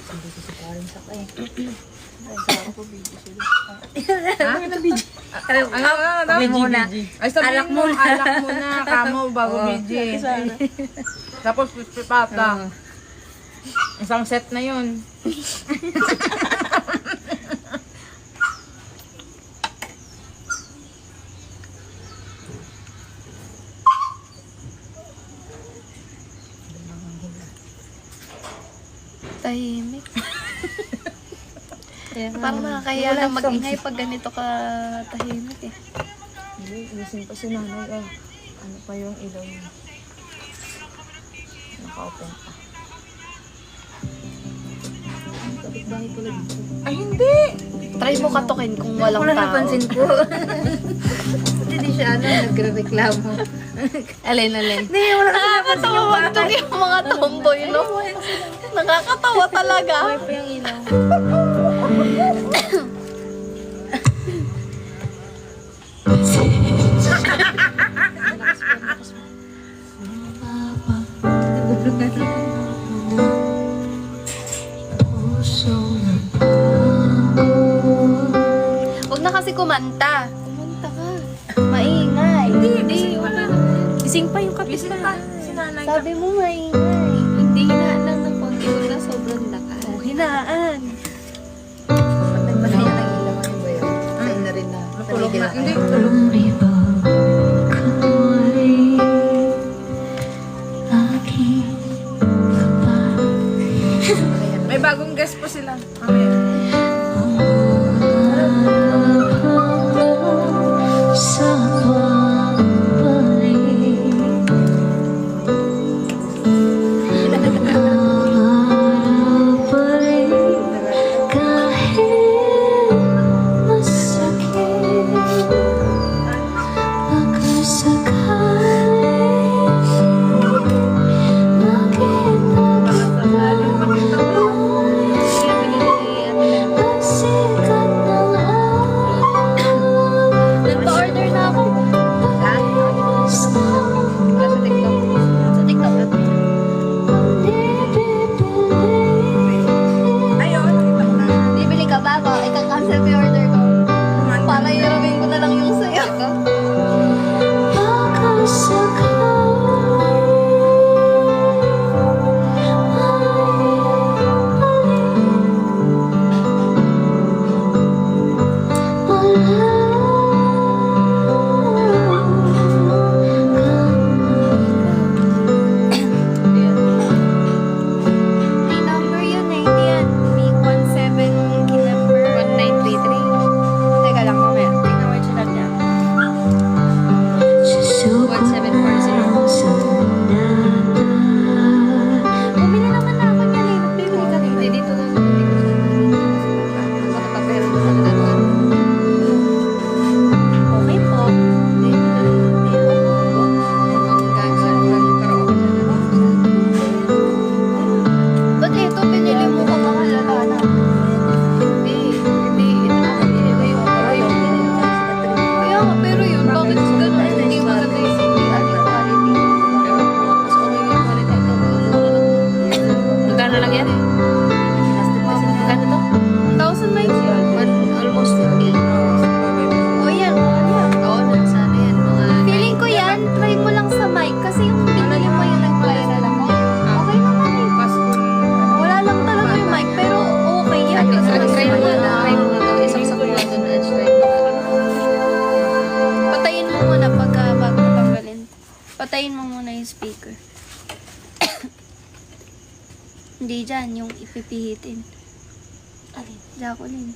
Sabi ko si Karen sa kaya. Alak muna. Ay, alak muna. Alak muna. Kamo bago BG. Tapos pipata. Isang set na yun. Tahimik. Parang nakakaya na mag-ingay pag ganito ka tahimik eh. Hindi, gising pa si nanay. Ah, ano pa yung ilaw niya? Naka-open pa. Kapit-bahay pala dito. Ay, hindi. Try mo katukin kung walang Wala tao. napansin ko. Hindi siya nagre-reklamo. Alin. Hindi, wala na Nakakatawa magtug yung mga tomboy, no? Nakakatawa talaga. pa yung ilaw. Huwag na kasi kumanta. Kumanta ka. Maingay. Hindi. Gising pa yung kapitbahay. Si nanay. Sabi mo maingay. Hindi hinaan lang ng konti. Huwag na sobrang lakas. Oh, hinaan. Pag nagmasaya ng ilaw, ano ba yun? Sa'yo na rin na. Tulog na. Hindi, Hindi. tulog. May bagong guest po sila. Mamaya. Patayin mo muna yung speaker. Hindi dyan, yung ipipihitin. Alin? Jacqueline.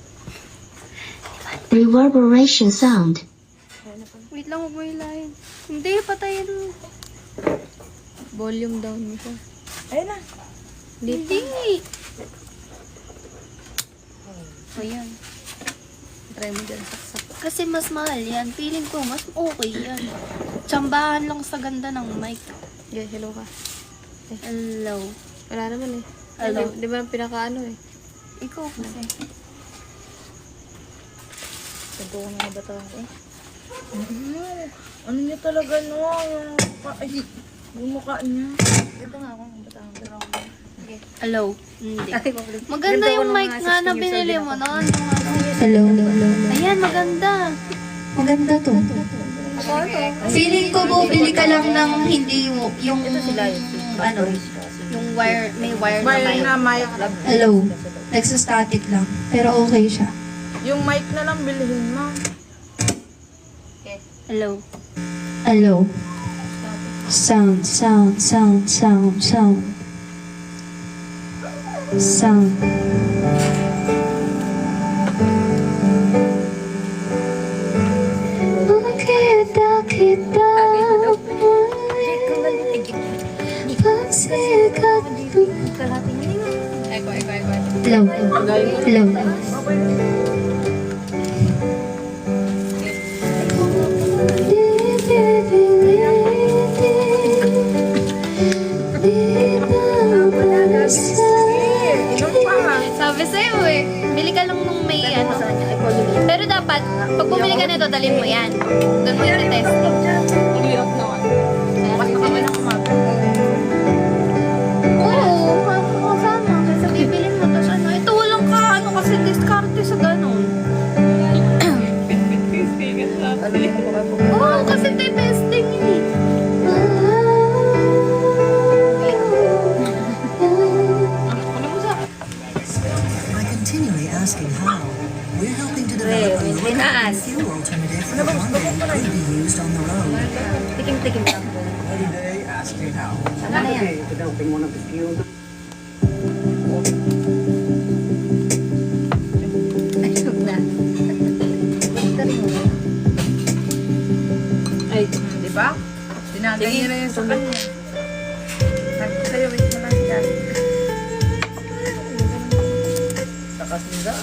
Reverberation sound. Wait lang, huwag mo hilahin. Hindi, patayin mo. Volume down mo siya. Ayun na. Hindi. O yan. Try mo dyan, saksak. Kasi mas mahal yan. Feeling ko, mas okay yan. Tsambahan lang sa ganda ng mic. Yeah, hello ka. Hello. Wala naman eh. Hello. Di ba pinakaano eh? Ikaw kasi. Ito ko na ba ito? Ano niya talaga no? Yung mukha niya. Ito nga ako. Hello. Hindi. Maganda yung mic nga na binili mo noon. Hello. Ayan, maganda. Maganda to. Feeling ko bumili ka lang ng hindi yung ano, yung wire, may wire na mic. Na mic. Hello. Nagsastatic lang. Pero okay siya. Yung mic na lang bilhin mo. Hello. Hello. Sound. Sound. Makita kita pagsikat mo. Hello. Sabi sa'yo eh, bili ka lang nung may ano. Pero dapat, pag bumili ka nito, dalhin mo yan. Doon mo i-test. Oo, makakasama. Kasi bibilin mo. Tapos ano, ito walang ka, ano kasi diskarte sa ganun. Oo, kasi testing eh. By continually asking how, we're helping to develop a low-carbon fuel alternative that one day could be used on the road. Tikim-tikim lang. Every day asking how. Ano na yan? Developing one of the fuels. Ayun na. Ay, Di ba? Dinagay niya na yun sa kanya. Sabi ko sa'yo, wait mo lang siya. Takas nila.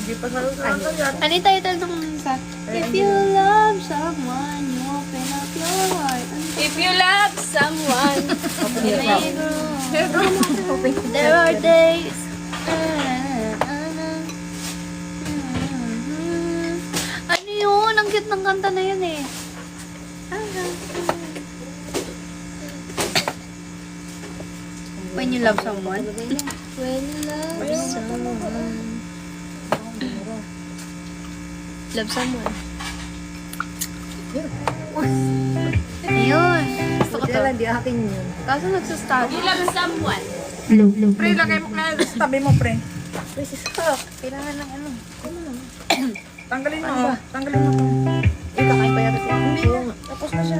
Hindi pa sa yan. Ano yung title ng isa? If you love someone, you open up your heart. if you love someone, There are days. Ano yun? Ang cute ng kanta na yun eh. When you love someone. When you love someone. love someone. Ayun. Gusto ko to. Hindi akin yun. Kaso nagsastart. You love someone. Hello. Pre, lagay mo kaya sa tabi mo, pre. Pre, sisak. Kailangan ng ano. Tanggalin mo. Tanggalin mo. Ito kayo pa yata siya. Hindi. Tapos na siya.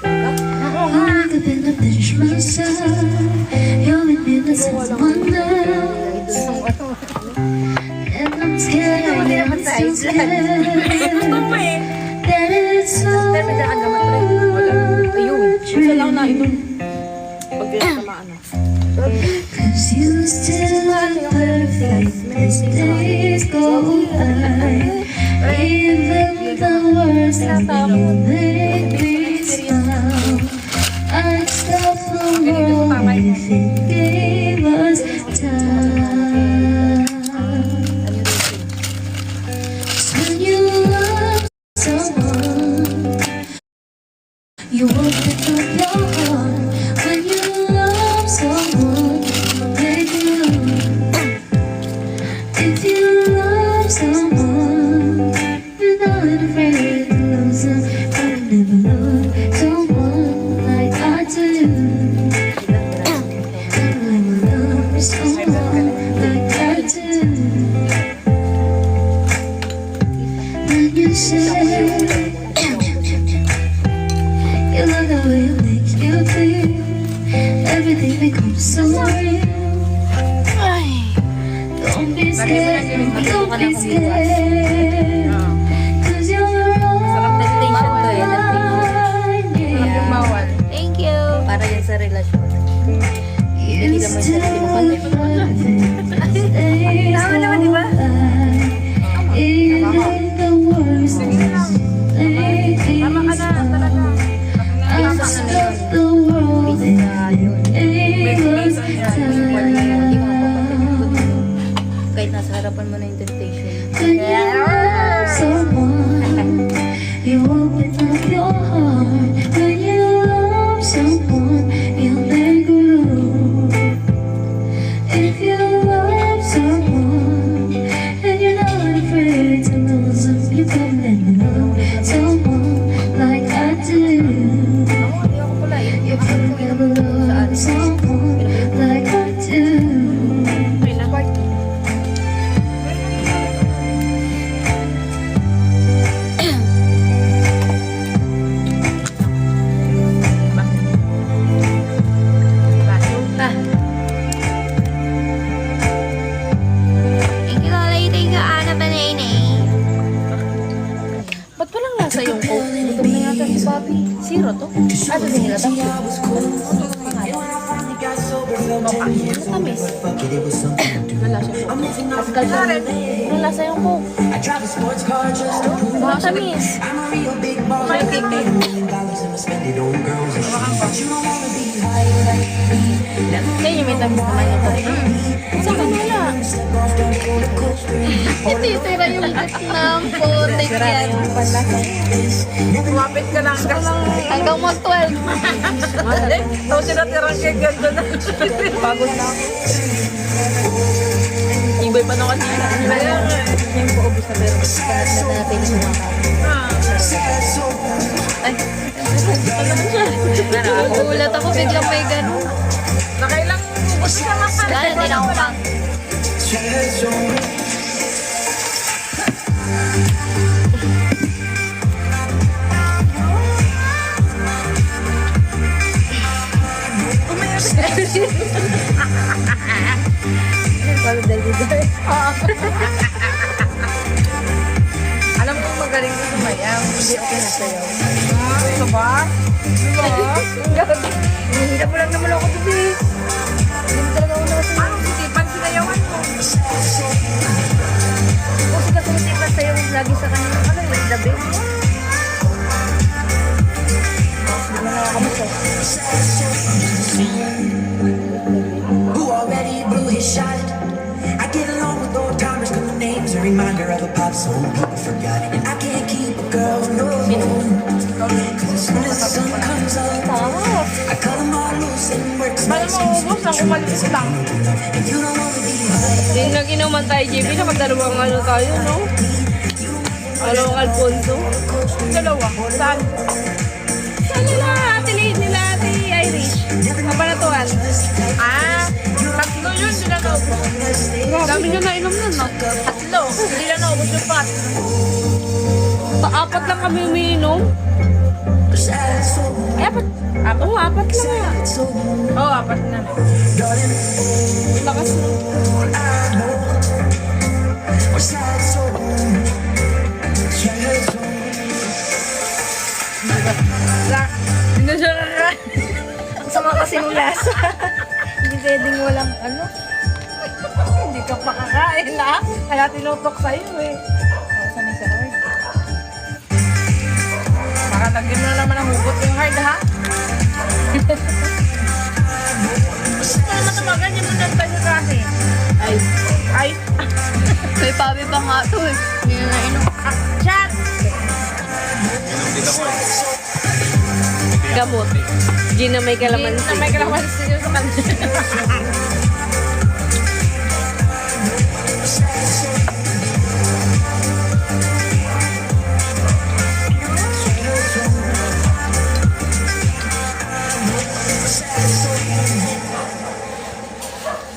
I could never finish myself. You're with me, that's someone else. And I'm scared, I'm so scared that it's all true. Cause you still are perfect as days go by. Even the worst have made me smile. I'd stop the world if it gave us time. When you love someone, you open up your heart. When you love someone, they do. If you love someone, you're not afraid to lose them. I would never love someone like I do. I would never love someone like I do. to say. You love the way it makes you feel. Everything becomes so real. Don't be scared, don't be scared. 'Cause you're all Temptation to eh. mine. Thank you. Para yan sa relasyon. You still Tama naman, di ba? even the worst things. Tama ka na, talaga. I'm stuck the world in England Kahit nasa harapan mo na yung temptation. When you love someone, you open up your heart. When you love someone, you make room. If you love someone and you're not afraid to lose them, you come and love someone like I do. You can never love someone like I do. Thank you, Lolly. Thank you, Ana Banene. Ba't palang nasa yung coke? Gutom na yata si Bobby. Zero to? Ah, sa sinila to? Matamis. Wala siya po. Pascal siya rin. Wala sa yung coke. Matamis. May pipi. Yan yung may tamis naman ito. Sa kanila. Ititira yung Vietnam po. Take yan. Kumapit ka lang Hanggang mag 12. Tapos sinatirang kay ganda na. Pagod na ako. Ibay pa na kanina. Yung paubos na meron. Kahat na natin yung mga Nagulat ako biglang may ganun. Nakailang ubos ka nga. Wala na din ako pang. Pagod dahil dito. Alam ko magaling ko sumayaw. Hindi okay na sa'yo. Ito ba? Hindi mo lang naman ako today. Hindi mo talaga ako nakasama. Anong sisipan sinayawan mo? Kasi katulitipan sa'yo lagi sa kanila. Ano yung the best? Hindi mo na kamusta. Who already blew his shot? I get along with old timers, cause my name's a reminder of a pop song people forgot. And I can't keep a girl, no. Cause as soon as the sun comes up, I cut them all loose and work Paano maubos ang umalis lang? And you don't wanna be high. Yung nag-inuman tayo, JB, nakadalawang ano tayo, no? Dalawang Alfonso. Dalawa. Saan? Ano na, ati-late nila, ati Irish. Kabanatuan. Ah, tatlo yun sila naubos. Dami nyo nainom nun, no? Tatlo. Hindi na naubos yung pot. Apat lang kami umiinom. Ay, apat. Oo, apat lang nga. Oo, apat na. Lakas mo. Hindi siya kakain. Ang sama kasi ng lasa. Hindi pwedeng walang ano. Hindi ka pakakain na. Kaya tinutok sa'yo eh. Sanay sa hard. Baka lagyan mo na naman ang hugot yung hard ha. Gusto naman tumagan yung mundan tayo kasi. Ay. Ay, May pabi pa nga to eh. Hindi na nainom. chat! Gamot. Gin na may kalamansi. Na may kalamansi yun sa kanila.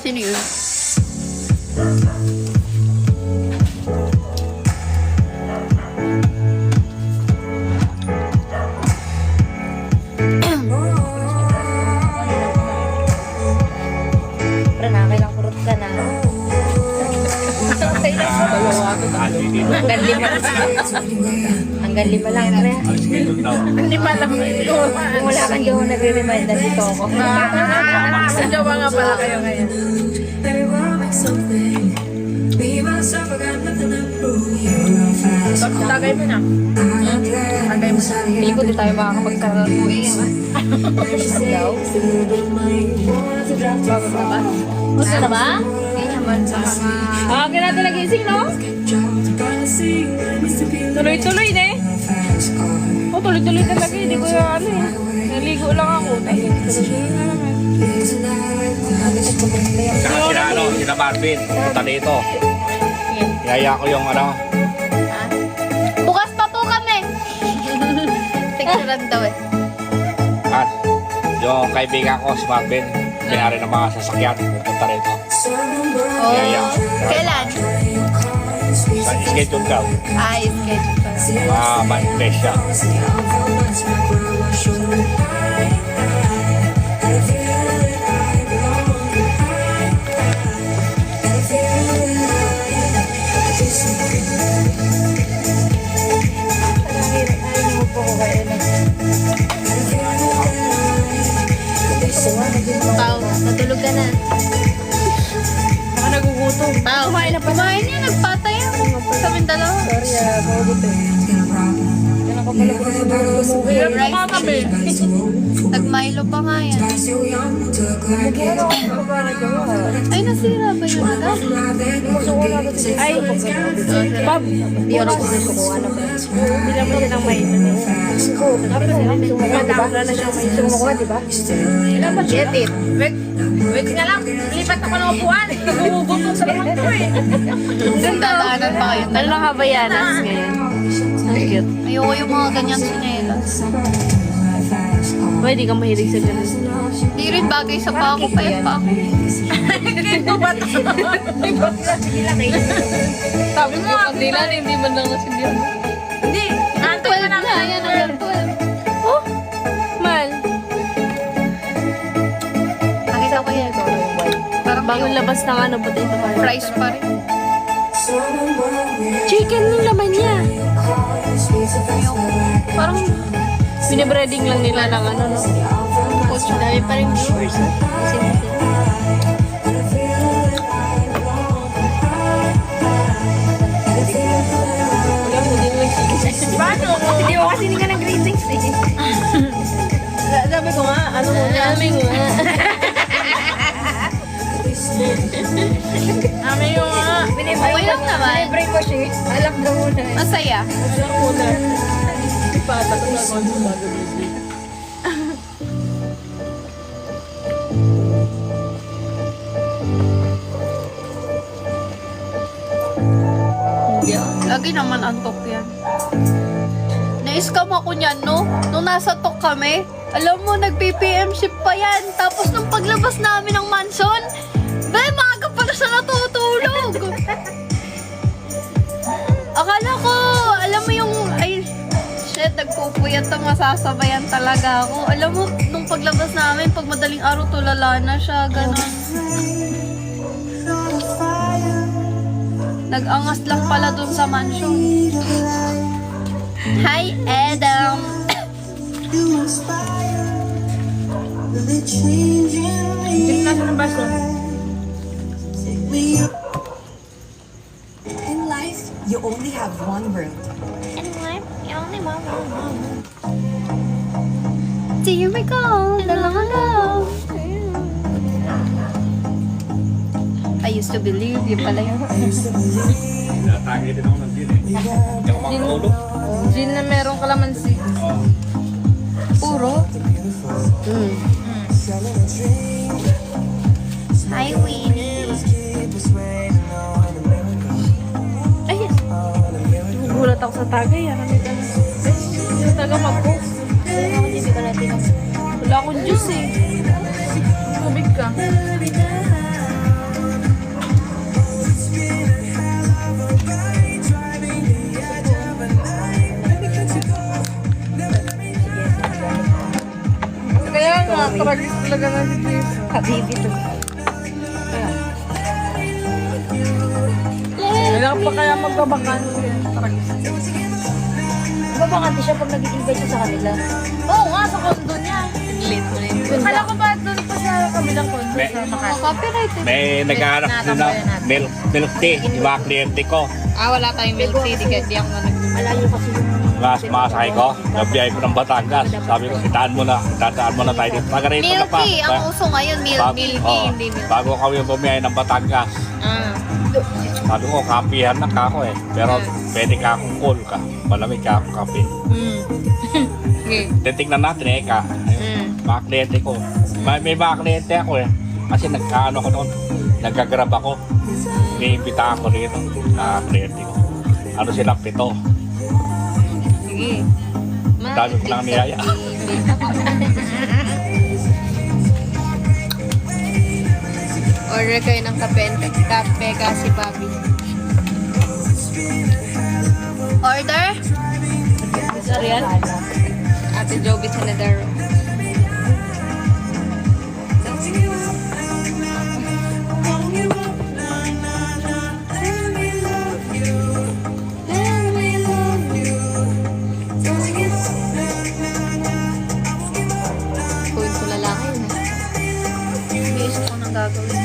Sino yun? Hanggang 5 lang. Hanggang 5 lang. Pre. Hindi pa alam Kung wala kang jowa nagre-remind, nandito ako. Sa jowa nga pala kayo ngayon. Tagay mo na. Tagay mo na. Hindi ko di tayo makakapagkaruin. Daw. Gusto na ba? Hindi naman sa mga... Kaya natin nagising, no? Tuloy-tuloy na eh. Oh, tuloy-tuloy talaga. Hindi ko yung ano eh. Naligo lang ako. Tuloy-tuloy na naman. Saka sila Marvin, punta dito. Yaya ko yung Bukas pa po kami! Picturean daw eh. at yung kaibigan ko si Marvin, pinari ng mga sasakyan, pupunta rito. Oh. Yeah. Kailan? Sa schedule ka, Ay, schedule pa. manifest siya. Pao, matulog ka na. Baka nagugutom. Pao, kumain niya, nagpatay ako. Sa Mindalao. Sorry, magugot eh. Yan ako pala Rice. Nag-Milo pa nga yan. Ay, nasira ba yun agad? Ay, Bob, hindi ako nagsusuko. Ano ba? Bilang mo siya ng may tapos madamra na siya may sumukuha, di ba? Ilan ba? Get it. Wait nga lang. Lipat ako ng upuan. Nagugutom sa naman ko eh. Dadaanan pa kayo. Ano lang Havayanas ngayon? Ang cute. Ayoko yung mga ganyan sinelas. Pwede kang mahilig sa ganun. Hindi rin bagay sa pa ako, payat pa ako. Sabi mo, kandilan, hindi man lang nasindihan. Hindi. 12 na, yan ang 12. Oh, mal. Nakita ko yan. Parang Bagong labas ng ano, potato pie. fries pa rin. Chicken yung laman niya. Parang Binibreading lang nila ng ano, no? Coach, dami pa rin viewers. Paano? Hindi ko kasi hindi ka nag-greetings eh. Sabi ko nga, ano mo na? Amin nga. Amin yung nga. okay lang naman. Break ko siya. Alak daw muna. Masaya. Alak muna. Patak na ako yung bago Lagi naman antok yan. Na-scam ako niyan, no? Nung nasa tok kami, alam mo, nag-PPM shift pa yan. Tapos nung paglabas namin ng mansion, maaga pala siya natutulog. Akala ko, alam mo yung, ay, shit, nagpupuyat na masasabayan talaga ako. Alam mo, nung paglabas namin, pag madaling araw, tulala na siya, gano'n. Nag-angas lang pala dun sa mansion. Hi, Adam! Yung nasa ng baso. In life, you only have one world. Here we go! Dalawa. I used to believe, yun pala yun. Natagi din ako ng din eh. Hindi ako makatulog. Gin na merong kalamansi. Puro? Hi, Winnie. Ay, gugulat ako sa tagay. Sa taga mag-cook. Wala akong juice eh. Tubig ka. Kaya nga, tragis talaga na dito. Habibi to. Hello, Kailangan pa kaya magbabakan. Babakante siya pag nag-invite siya sa kanila. Oo nga, sa condo niya. Late mo rin. Kala ko ba doon pa sa kabilang condo sa Makati? Copyright. May naghahanap din ng milk tea, yung mga kliyente ko. Wala tayong milk tea. Di ako na Malayo kasi yung... Mas masakay ko, nabiyay ko ng Batangas. Sabi ko, itaan mo na tayo dito. Taga rito na pa. Milky, ang uso ngayon, milky. hindi milk. Bago kami bumiyay ng Batangas. Sabi ko, kapihan na ka ako eh. Pero pwede ka akong cool ka. Malamig ka akong kape. Okay. Titignan natin eh ka. Mga kliyente ko. May mga kliyente ako eh. Kasi nagkaano ko noon. Nagagrab ako. Iniimbita ako dito. Na kliyente ko. Ano silang 7. Sige. Dami ko lang niyaya. Order kayo ng kape kasi Bobby. Order? Ariel? Ate Joby Sanadaro. Kuhin ko lalaki yun eh. May isip ko nang gagawin.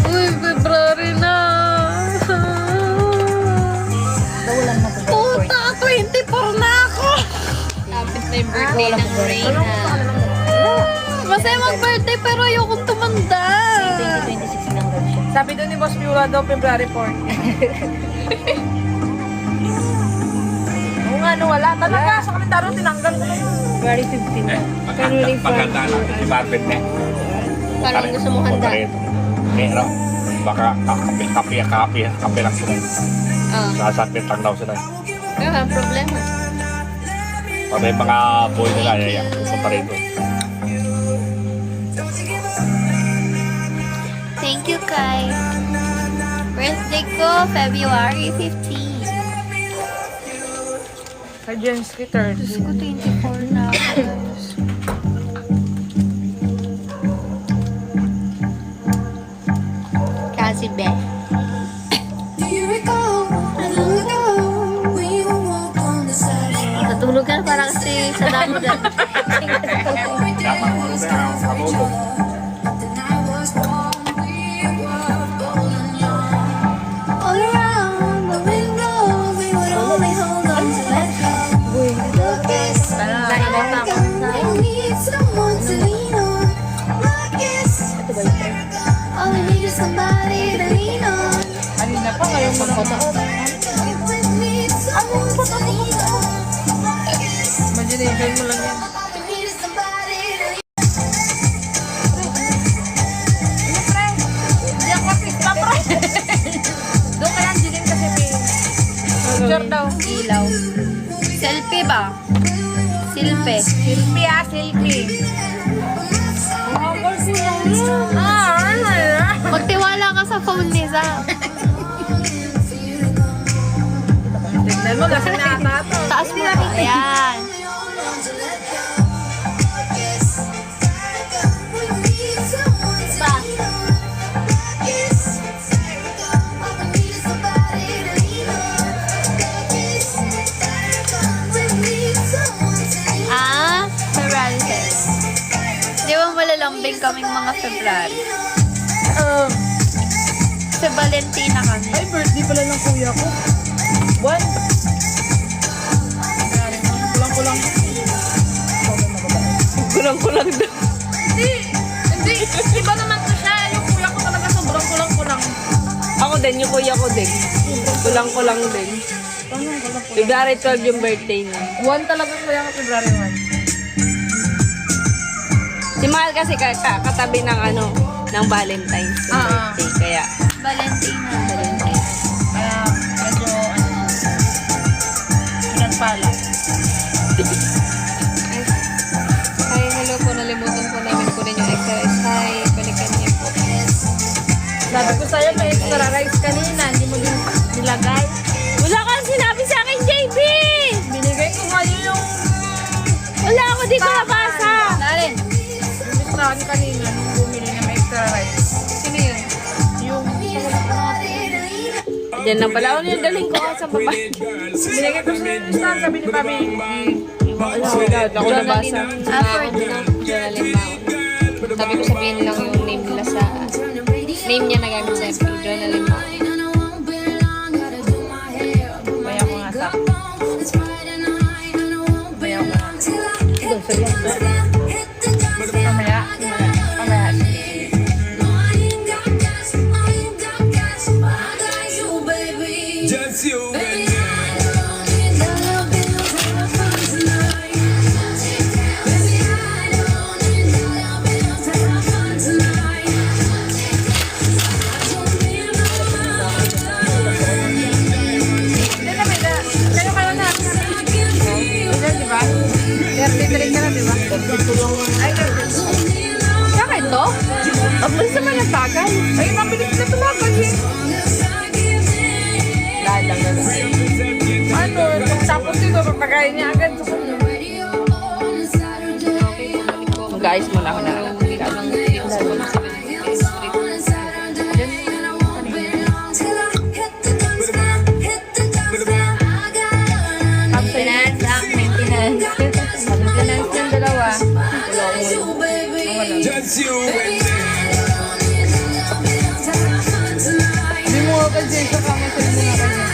Uy, February na! Puta, 24 na ako! Lapit na yung birthday ng Reyna. Masaya mag-birthday pero ayokong tumanda. 2026 lang daw siya. Sabi doon ni Boss Miura daw, February 4. Oo nga, no, wala. Talaga, sa kalendaryo tinanggal ko na yun. February 15. Maganda natin si Marvin eh. Parang gusto mo handa. Pero, baka kape lang sila. Sasapit lang daw sila. Kaya problema. Pag may mga boy nila, pupunta rito. Thank you, Kai. Birthday ko, February 15. Sa Jensky 30. Diyos ko, 24 na. Kasi be. Natulog ka na parang kasi sa damo dyan. All around the windows, we would only hold on to let go. Look at I need someone to lean on. All I need is somebody to lean on. Kanina pa, ngayon magpataot. With me, someone to lean on. Imagination mo lang yan. I need somebody to lean on. Hindi ako pista, pre. Doon kaya Angeline kasi may picture daw. Ilaw. Selfie ba? Silpe. Silpi ah, silpi. Magtiwala ka sa phone ni Zach. Tignan mo, lasing na ata ito. Taas mo. Ayan. February 6. Di ba malalambing kaming mga February? Sa Valentina kami. Ay, birthday pala ng kuya ko. Buwan. Kulang-kulang. Kulang-kulang daw. Hindi. Iba naman ko siya. Yung kuya ko talaga sobrang kulang-kulang. Ako din, yung kuya ko din. Kulang-kulang din. February 12 yung birthday niya. Buwan talaga kuya ko, February 1. Si Mahal kasi katabi ng ng Valentine's yung birthday. Kaya, Valentina. Kaya medyo pinagpala. Hi, hello po. Nalimutan po namin po rin yung exercise. Hi, balikan niyo po. Sabi ko sa'yo, may extra rice kanina. Hindi mo din nilagay. wala kang sinabi sa akin, JB! Binigay ko ngayon yung... Wala ako, di ko nabasa. Narin. sa akin kanina nung bumili ng extra rice. Sino yun? Yung Diyan lang pala. Ano yung daling ko sa baba? Binigay ko sa stand, sabi ni Pabi. Ako nabasa. Effort na. Journaling ba ako? Sabi ko sabihin lang yung name nila sa... Name niya na gamit sa FB. Journaling ba ako? Kaya ko nga sa. Kaya ko nga. Pamaya. Pamaya. Just you and me. Kayo kayo na. Ito, di ba? 33 ka na, di ba? Ay, bakit to? Ang bilis naman ang tagal. Ay, mabilis na tumagal eh. Lalang na lang. Ano, tapos dito, papagayin niya agad. Mag-ayos muna ako na. Maintenance, maintenance. Maintenance yung dalawa. Just you and me. Hindi mo agad dyan sa kama sa mga kanya.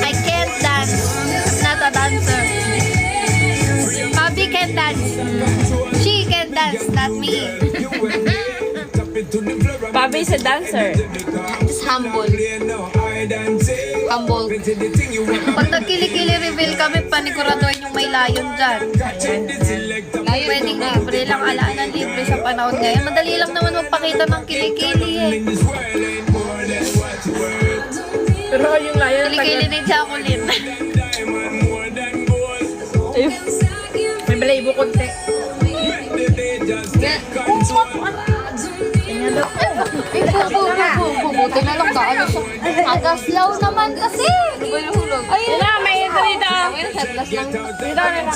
I can't dance. I'm not a dancer. Bobby can dance. She can dance, not me. Pabi is a dancer. Just humble. Humble. Pag nagkilikili reveal kami, paniguraduhin yung may layon dyan. Pwedeng libre lang, alaan libre sa panahon ngayon. Madali lang naman magpakita ng kilikili eh. Pero yung layan Kilikili ni Jacqueline. may balayibo konti. Buti na lang kaano siya. Agaslaw naman kasi. Ayun na, may ito dito. Headless lang. Dito na lang.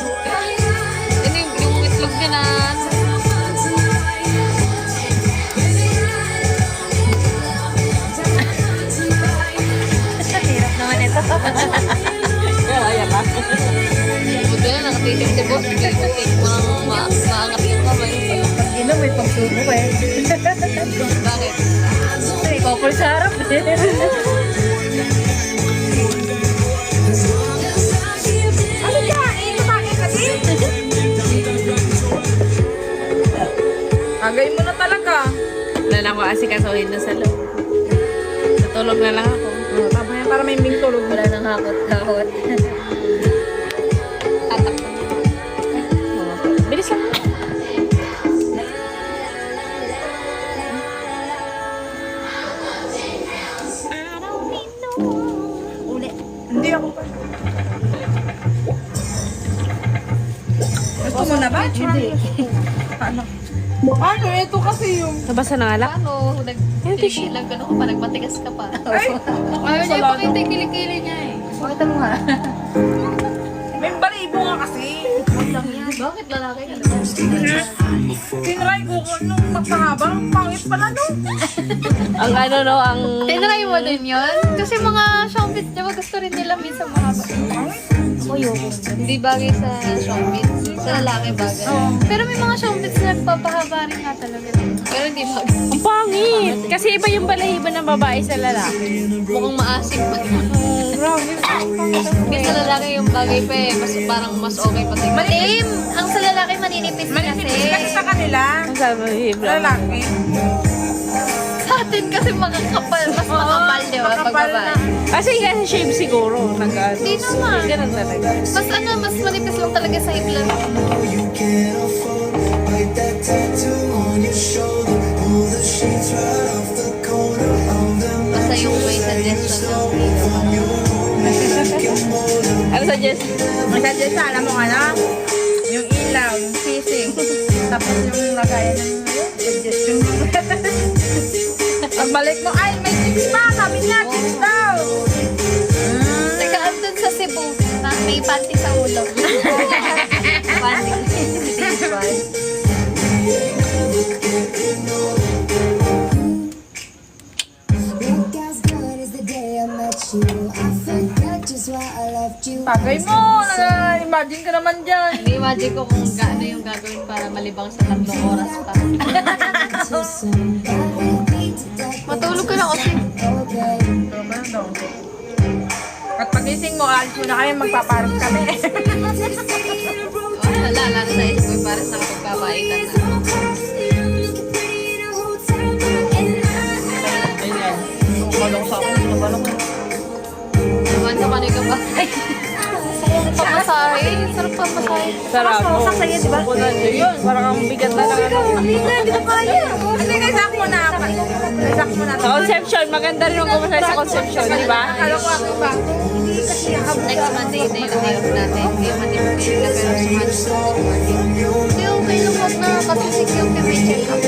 Ano yung itlog niya na... Hirap naman ito. Kaya pa. Buti na nakatitig si boss. Hindi ko take mo nang maangat yung kamay. Pag ino, may pagsubo eh. Bakit? Ikaw po sa harap eh. Ano ka? Tumaki ka din? Agayin mo na talaga. Wala na ako asikasuhin na sa loob. Natulog na lang ako. Tama yan, para may ming tulog. Wala nang hakot-hakot. Bilis lang. Hindi ako pa. Gusto mo na ba? Hindi. Ano? Ano? Ito kasi yung... Nabasa na nga lang? Ano? Nagkilikili lang gano'n ka pa. Nagmatigas ka pa. Ay! Ayaw niya ipakita yung kilikili niya eh. Pakita mo nga. May balibo nga kasi. Bakit lalaki ka? Tinry ko nung magpahaba. Ang pangit pala nung. Ang ano no, ang... Tinry mo din yun? Kasi mga showbiz, di ba gusto rin nila minsan mahaba? Hindi bagay sa showbiz. Sa lalaki bagay. Pero may mga showbiz na nagpapahaba rin nga talaga. Pero hindi bagay. Ang pangit! Kasi iba yung balahibo ng babae sa lalaki. Mukhang maasim pa. Grabe. Kasi sa lalaki yung bagay pa eh. Parang mas okay pa tingnan. Malim! Ang sa lalaki maninipis kasi. Kasi sa kanila, sa lalaki. Sa atin kasi makakapal, mas makapal, di ba? Pag makapal babae. Kasi shape siguro. Hindi naman. Ganun talaga. Mas ano, mas manipis lang talaga sa hiplan. You can't afford. Bite that tattoo on your shoulder. Pull the sheets right off the corner of them. Basta yung may suggestion ng Ano suggest Masadya sa alam mo ano? Yung ilaw, yung fishing. Tapos yung lagayan ng suggestion. Pagbalik mo, ay may chips pa! Sabi niya, chips daw! Teka, andun sa Cebu, na may panty sa ulo. Panty. Bagay mo! Na-imagine ka naman dyan. Imagine ko kung gaano yung gagawin para malibang sa 3 oras pa. Matulog ka na kasi. At pagising mo, alis mo na kayo, magpaparot kami. Wala lang sa isip ko para sa pagpapaitan na. Malong sa akin, nabalong mo. Naman sa kanay ka ba? Pamasahe. Sarap pamasahe. Sarap mo. Sasaya, di ba? Yun, parang ang bigat na lang ano. Hindi ko kaya. Hindi, isak mo na. Isak mo na. Sa Conception, maganda rin yung kumasaya sa Conception, di ba? Akala ko ako ba? Next Monday na yung day off natin. Kaya matipid na pero sumasunod. Hindi okay lang wag na kasi si Kyuki may check-up.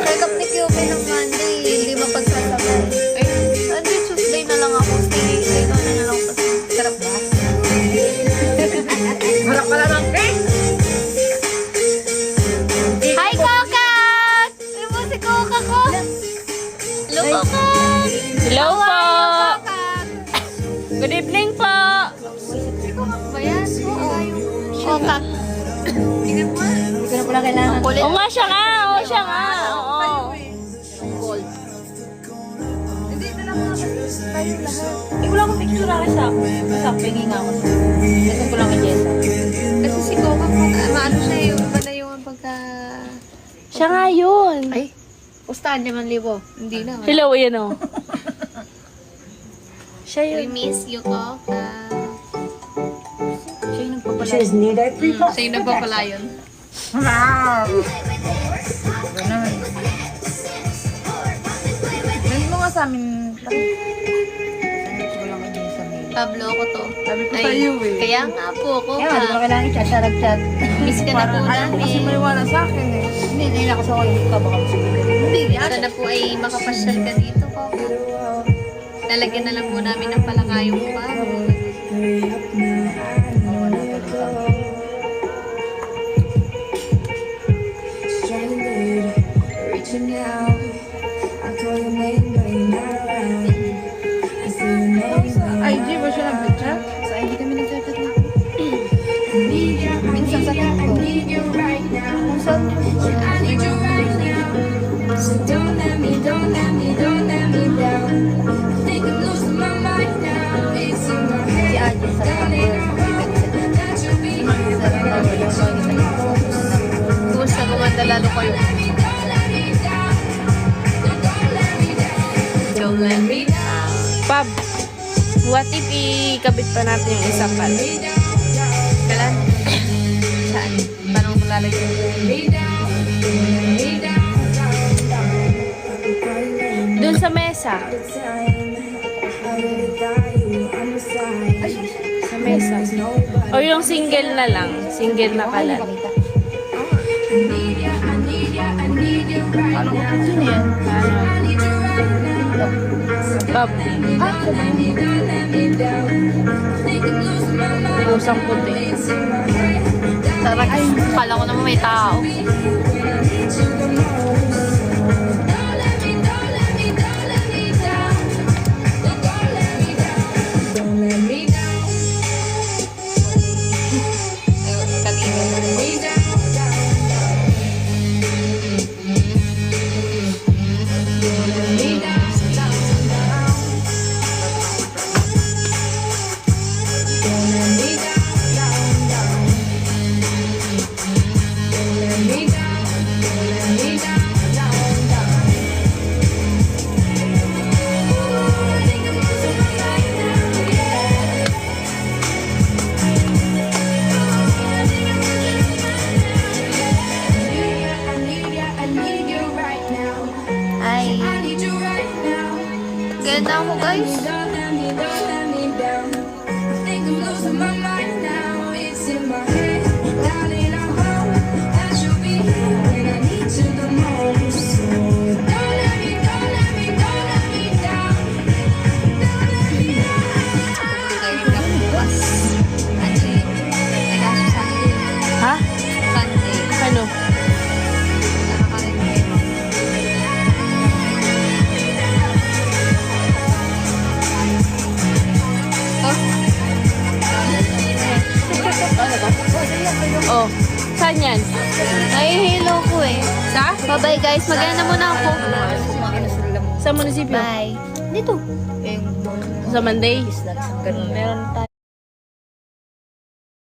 Check-up ni Kyuki ng Monday. Hindi mapagsasabay. Ay, hindi Tuesday na lang ako. Stay doon na lang ako. Sarap ba? Harap ka lang eh! Hi, Kokat! Ano mo si Koka ko? Hello, Kokat! Hello po! Kokat! Good evening po! Ba yan? Kokat. Hindi ko na pala kailangan. Kulit. Oo nga, siya nga! Oo, siya nga! Oo. Gold. Eh, wala akong picture ako sa pingin nga ako. Kasi ko lang kay Jessa. Kasi si Coca maano siya yung iba na yung pagka... Siya nga yun! Ay, pustahan niya man libo. Hindi na. Hello, yan o. Siya We yun. miss you, Koka. Siya yung nagpapala. Siya yung nagpapalayon. Hindi mo nga sa amin. Pablo ko to. Sabi ko Ay, sa iyo eh. Kaya nga po, Kaya nga, di ba Koka. kailangan i-chat? Miss ka na po Alam ko kasi namin. maliwala sa akin eh. Hindi na kasi ako yung ka baka masigil. Hindi, Sana po ay makapasyal ka dito, Koka. Lalagyan na lang po namin ng palakayong pa. IG ba siya nag-chat? Sa hindi kami nagchat-chat na. Minsan sa ko. Si Aji sa Kumusta gumanda lalo kayo? Don't let me down. Pab, what if ikabit pa natin yung isa pa? Kailan? Saan? Paano ko lalagyan? Doon sa mesa. Sa mesa. O yung single na lang. Single na kalan. Ano? Pab. Pusang puti. Sarap. Kala ko naman may tao. Ay. Ganda ako, guys. Saan yan? Nahihilo ko eh. Sa? Bye-bye guys, mag-ano na muna ako. Sa munisipyo? Bye. Dito. Sa Monday? Ganun. Meron tayo.